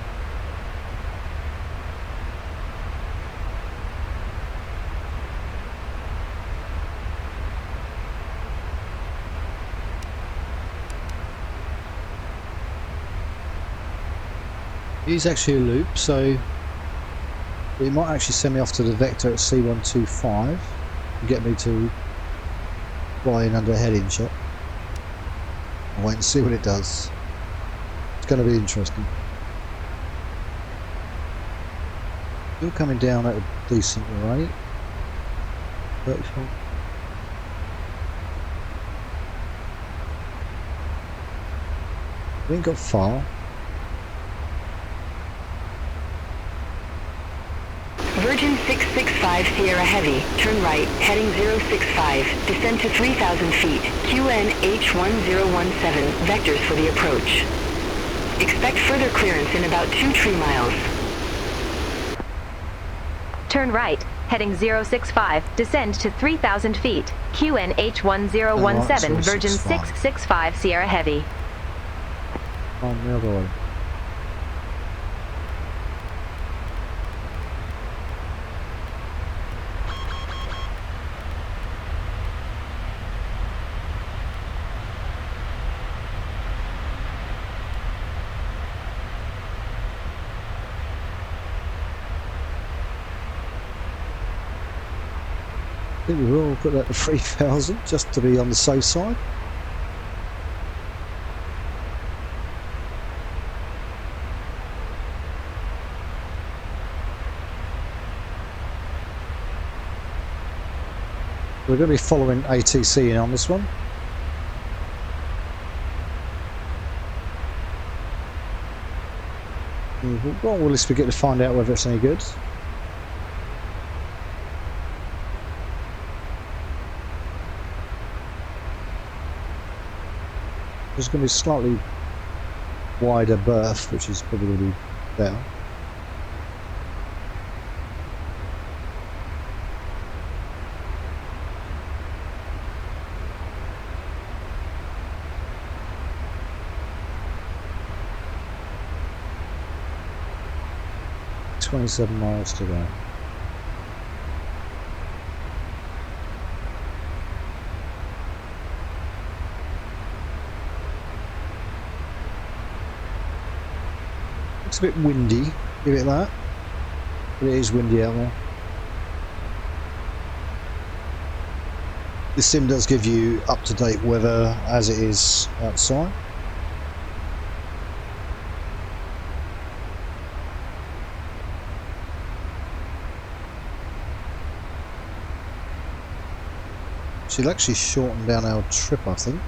It is actually a loop, so But it might actually send me off to the vector at C125 and get me to fly in under a heading shot. I'll wait and see what it does. It's going to be interesting. Still coming down at a decent rate. 34. We ain't got far. Virgin 665 Sierra Heavy, turn right, heading 065, descend to 3,000 feet, QNH1017, vectors for the approach. Expect further clearance in about 2 tree miles. Turn right, heading 065, descend to 3,000 feet, QNH1017, Virgin 665 Sierra Heavy. On the other way. I think we will put that to 3,000 just to be on the safe side. We're going to be following ATC in on this one. Well, at least we get to find out whether it's any good. There's going to be a slightly wider berth, which is probably going to be better. $27 miles to go. It's a bit windy, give it that. But it is windy out there. This sim does give you up-to-date weather as it is outside. She'll actually shorten down our trip, I think.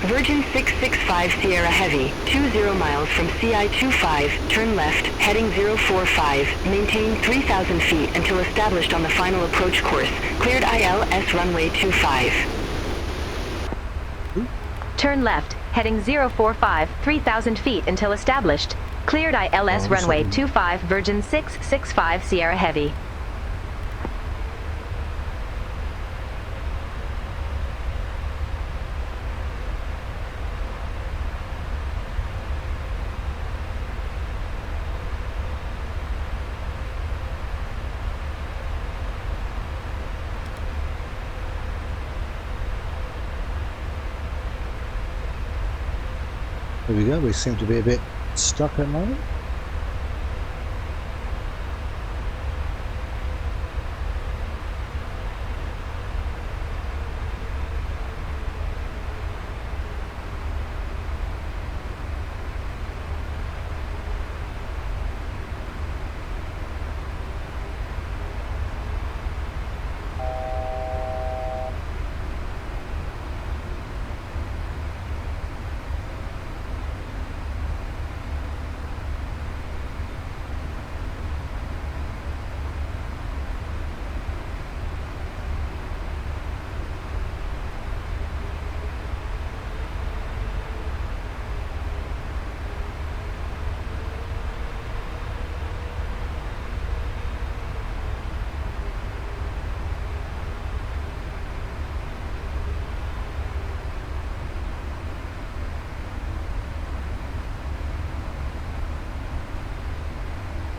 Virgin 665 Sierra Heavy, 20 miles from CI-25, turn left, heading 045, maintain 3,000 feet until established on the final approach course, cleared ILS runway 25. Turn left, heading 045, 3,000 feet until established, cleared ILS runway 25, Virgin 665 Sierra Heavy. There we go, we seem to be a bit stuck at the moment.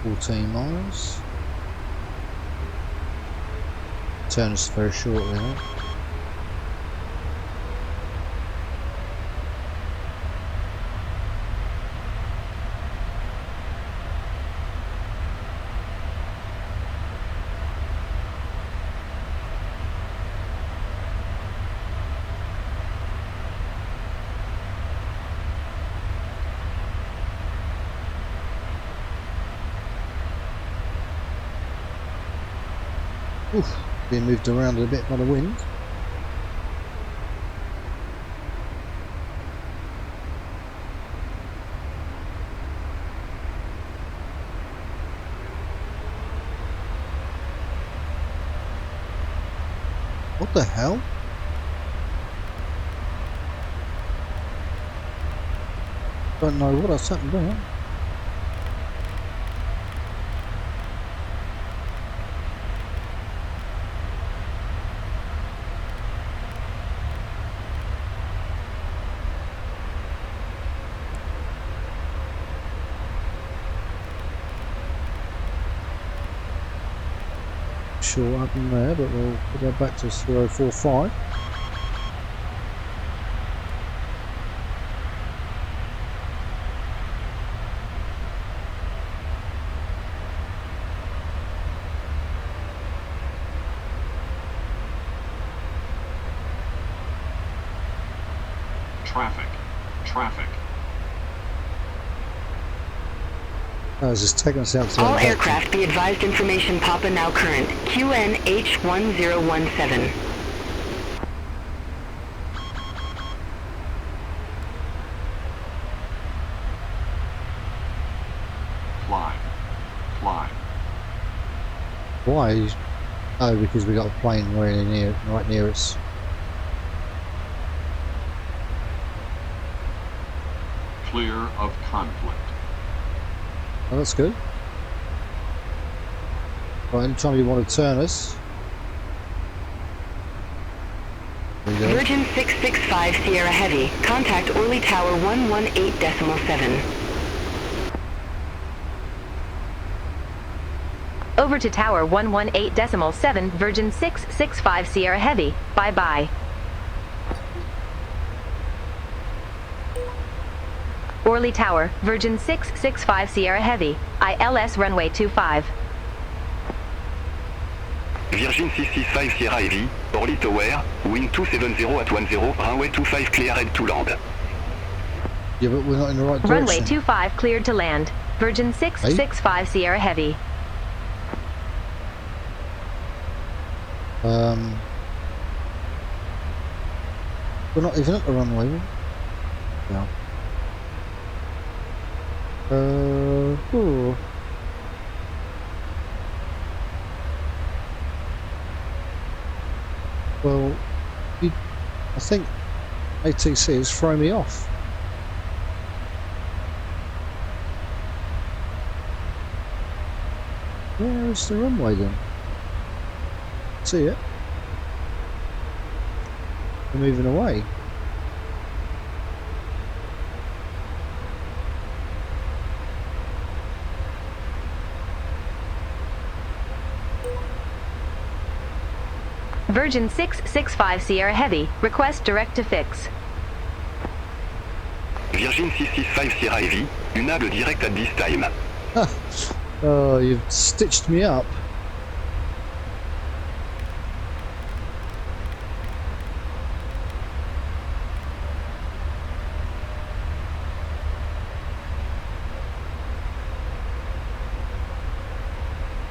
14 miles. Turn us very shortly now. Oof, being moved around a bit by the wind. What the hell? Don't know what has happened there. Sure what happened there, but we'll go back to 045. Traffic. I was just taking us out to All aircraft be advised information Papa now current. QNH1017. Fly. Why? Oh, because we got a plane right near us. Clear of conflict. Oh, that's good. Right, anytime you want to turn us. There you go. Virgin 665 Sierra Heavy. Contact Orly Tower 118.7. Over to Tower 118.7, Virgin 665 Sierra Heavy. Bye-bye. Orly Tower, Virgin 665 Sierra Heavy. ILS runway 25. Virgin 665 Sierra Heavy, Orly Tower, wind 270 at 10, runway 25 cleared to land. Yeah, but we're not in the right direction. Runway 25 cleared to land. Virgin 665 Sierra Heavy. We're not even at the runway. Yeah. Oh. Well, I think ATC has thrown me off. Where is the runway then? See it? We're moving away. Virgin 665 Sierra Heavy. Request direct to fix. Virgin 665 Sierra Heavy, unable direct at this time. Oh, you've stitched me up.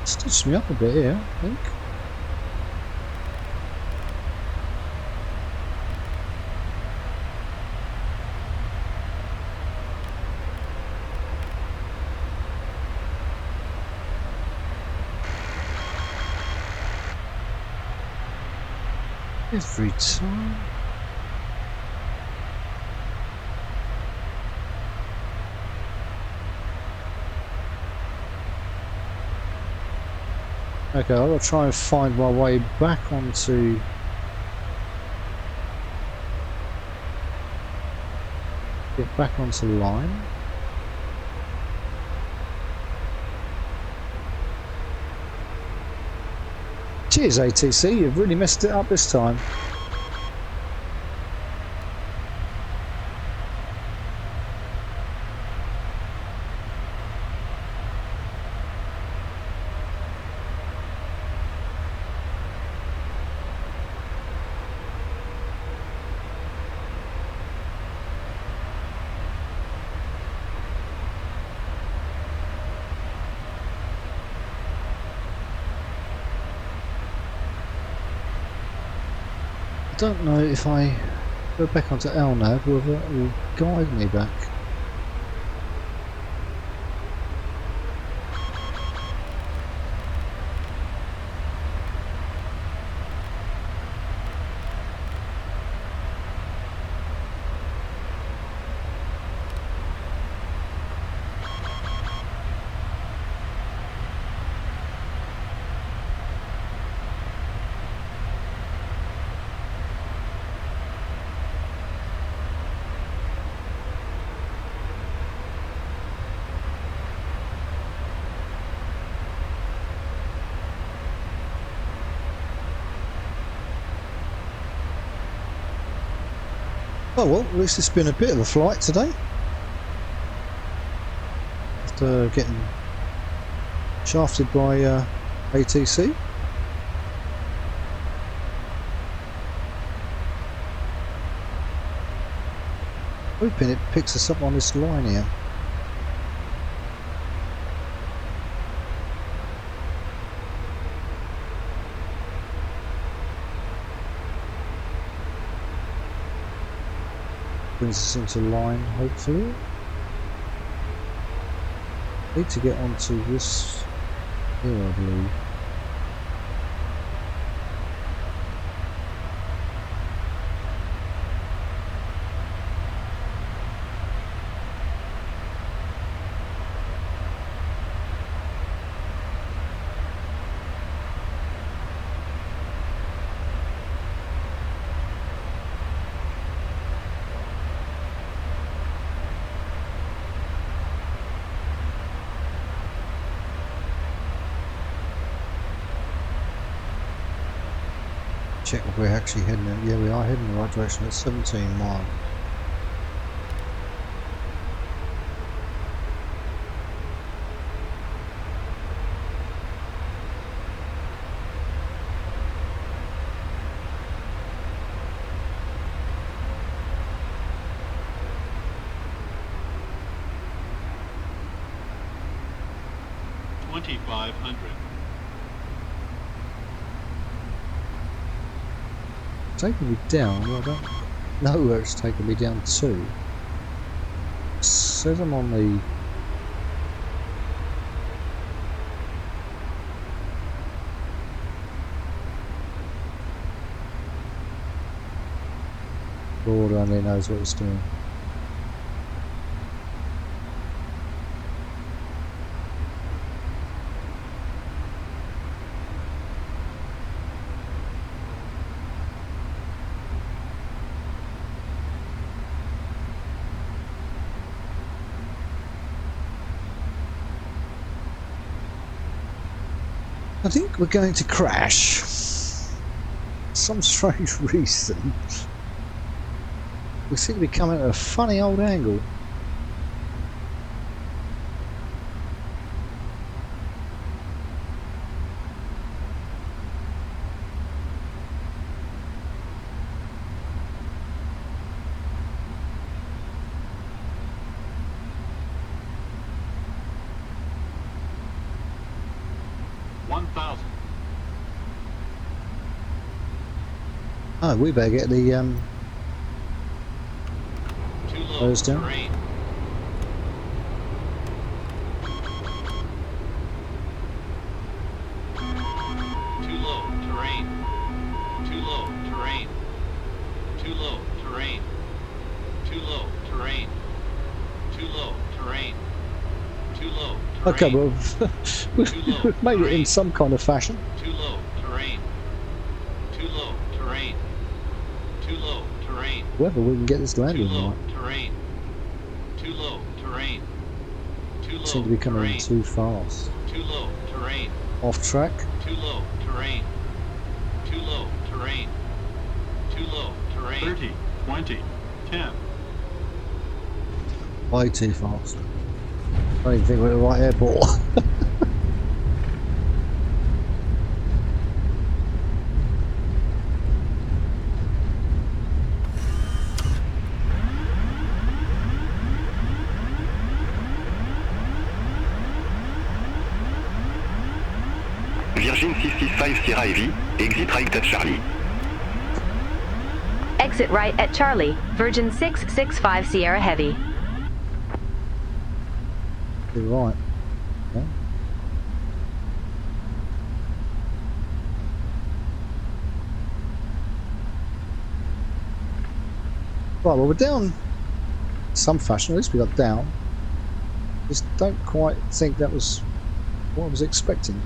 Stitched me up a bit here, I think. Every time. Okay, I've got to try and find my way back onto... Get back onto the line. Cheers, ATC. You've really messed it up this time. I don't know if I go back onto LNAV whether it will guide me back. Oh well, at least it's been a bit of a flight today. After getting shafted by ATC. Hoping it picks us up on this line here. Brings us into line, hopefully. Need to get onto this here, I believe. Check if we're actually heading in. Yeah, we are heading in the right direction at 17 miles. Taking me down, well, I don't know where it's taking me down to. It says I'm on the Lord only knows what it's doing. I think we're going to crash. Some strange reason. We seem to be coming at a funny old angle. Oh, we better get the those down. Terrain. Too low terrain. Too low terrain. Too low terrain. Too low terrain. Too low terrain. Too low terrain. Okay, well, we've made it in some kind of fashion. Too low terrain. Too low terrain. Too low terrain. Whether we can get this landing Too low right. terrain. Too low terrain. Too low Seem to be coming terrain. in too fast. Too low terrain. Off track. Too low terrain. low, terrain. Too low, terrain. 30, 20, 10. Way too fast. I don't even think we're at the right airport. Virgin 665 Sierra Heavy, exit right at Charlie. Exit right at Charlie, Virgin 665 Sierra Heavy. You're right. Yeah. Right, well we're down in some fashion, at least we got down. Just don't quite think that was what I was expecting.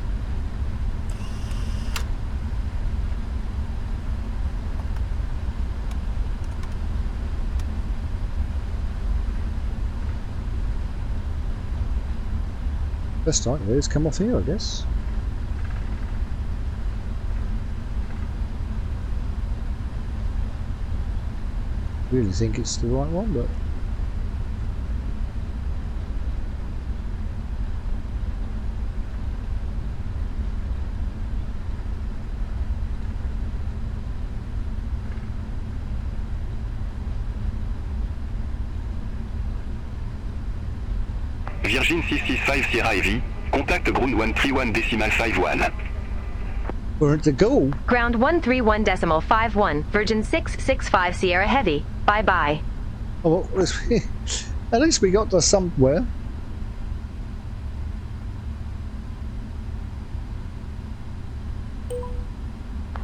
Best I can do is come off here, I guess. Really think it's the right one, but Virgin 665 Sierra Heavy, contact ground 131.51. we're at the goal. Ground 131.51, Virgin 665 Sierra Heavy. Bye bye. Oh, well, at least we got to somewhere.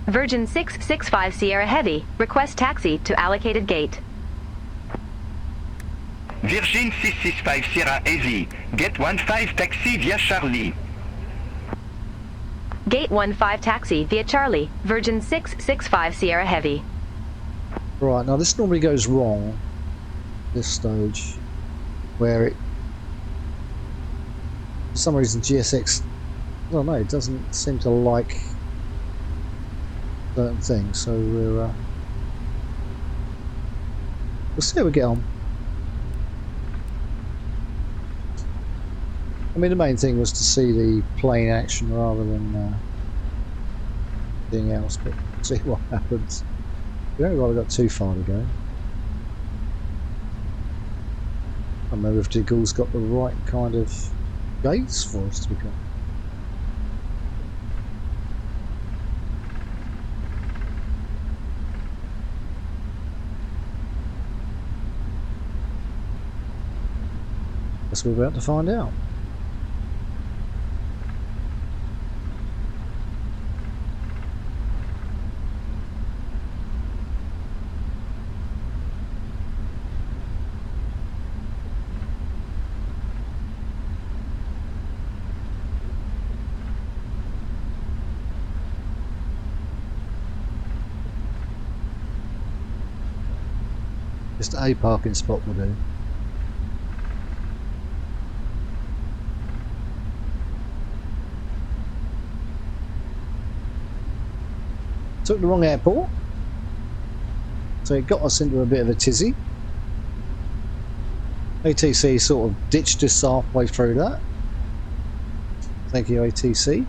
Virgin 665 Sierra Heavy. Request taxi to allocated gate. Virgin 665 Sierra Heavy, get 15 taxi via Charlie. Gate 15 taxi via Charlie, Virgin 665 Sierra Heavy. Right, now this normally goes wrong, this stage, where it, for some reason GSX, I don't know, it doesn't seem to like certain things, so we'll see how we get on. I mean, the main thing was to see the plane action rather than anything else, but see what happens. We haven't really got too far to go. I don't remember if Diggle's got the right kind of gates for us to become. Guess we're about to find out. Just a parking spot will do. Took the wrong airport, so it got us into a bit of a tizzy. ATC sort of ditched us halfway through that. Thank you, ATC.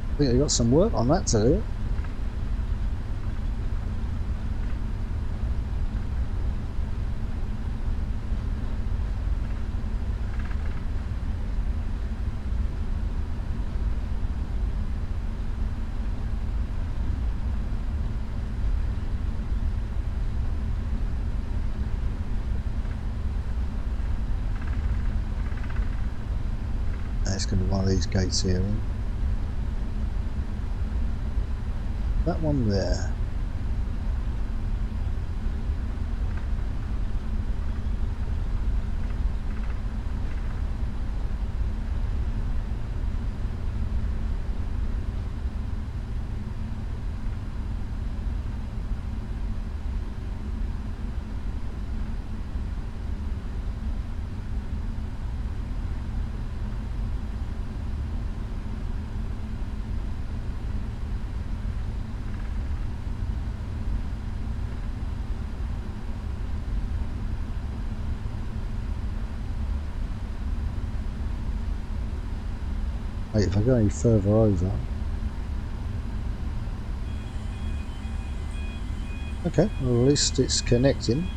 I think they've got some work on that to do. It's going to be one of these gates here. That one there. Hey, if I go any further over... Okay, well, at least it's connecting.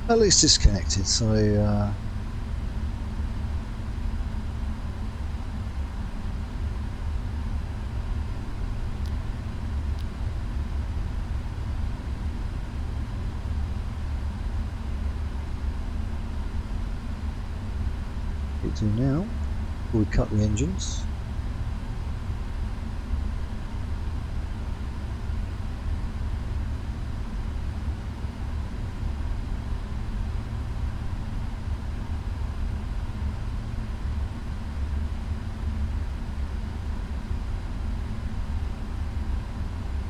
At least it's connected, so what we do now, we cut the engines.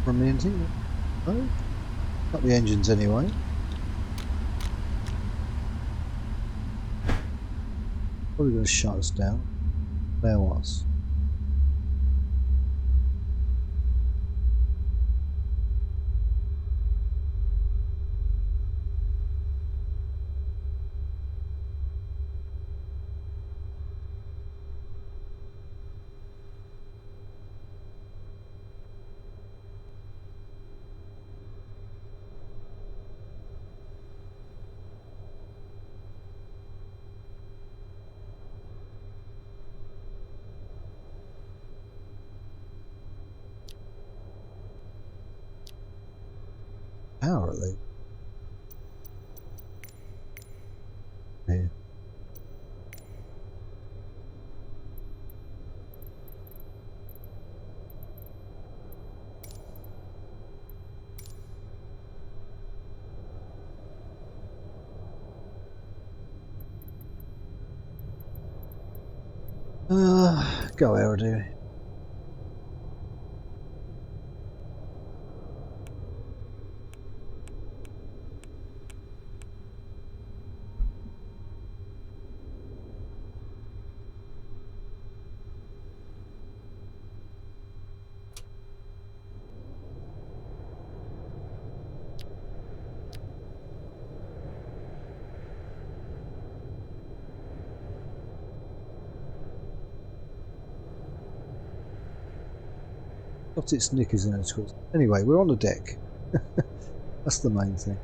From the engine? No? Cut the engines anyway. Probably going to shut us down. There was. Power at least. Yeah. Go Aerodie. Got its knickers in its course. Anyway, we're on the deck. That's the main thing.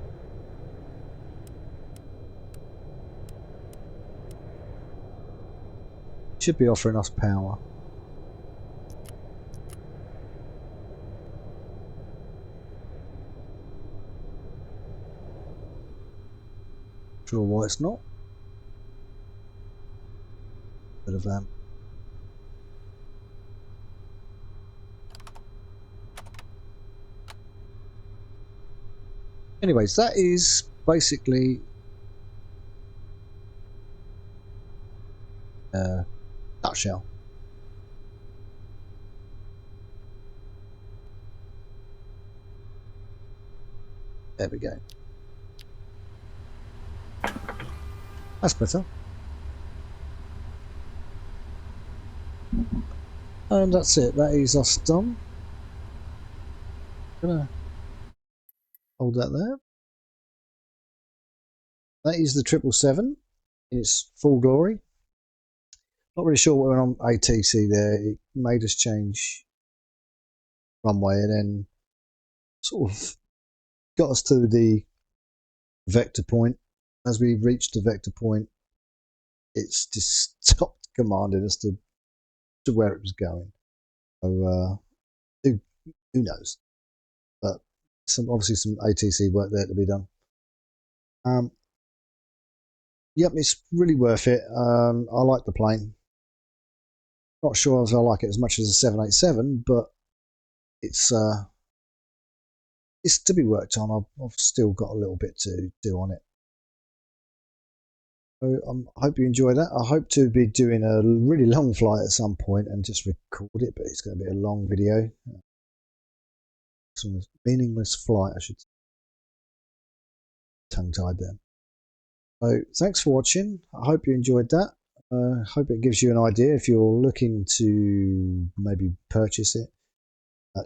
Should be offering us power. Sure why it's not. Bit of anyways, that is basically nutshell. There we go. That's better. And that's it. That is us done. Gonna hold that there. That is the 777 in its full glory. Not really sure what went on ATC there. It made us change runway and then sort of got us to the vector point. As we reached the vector point, it's just stopped commanding us to where it was going. So who knows? But obviously some ATC work there to be done. Yep, it's really worth it. I like the plane. Not sure if I like it as much as a 787, but it's to be worked on. I've still got a little bit to do on it. So I hope you enjoy that. I hope to be doing a really long flight at some point and just record it, but it's going to be a long video. Some meaningless flight, I should say. Tongue-tied there. So thanks for watching. I hope you enjoyed that. Hope it gives you an idea if you're looking to maybe purchase it.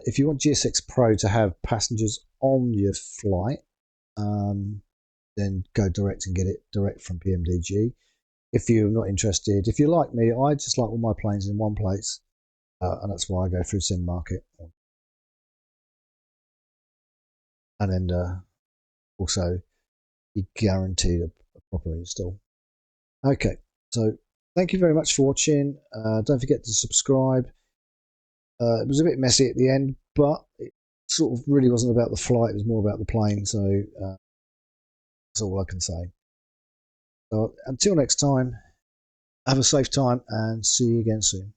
If you want GS6 Pro to have passengers on your flight, then go direct and get it direct from PMDG. If you're not interested, if you're like me, I just like all my planes in one place, and that's why I go through Sim Market. And then also you guaranteed a proper install. Okay, so thank you very much for watching. Don't forget to subscribe. It was a bit messy at the end, but it sort of really wasn't about the flight, it was more about the plane, so that's all I can say. So until next time, have a safe time and see you again soon.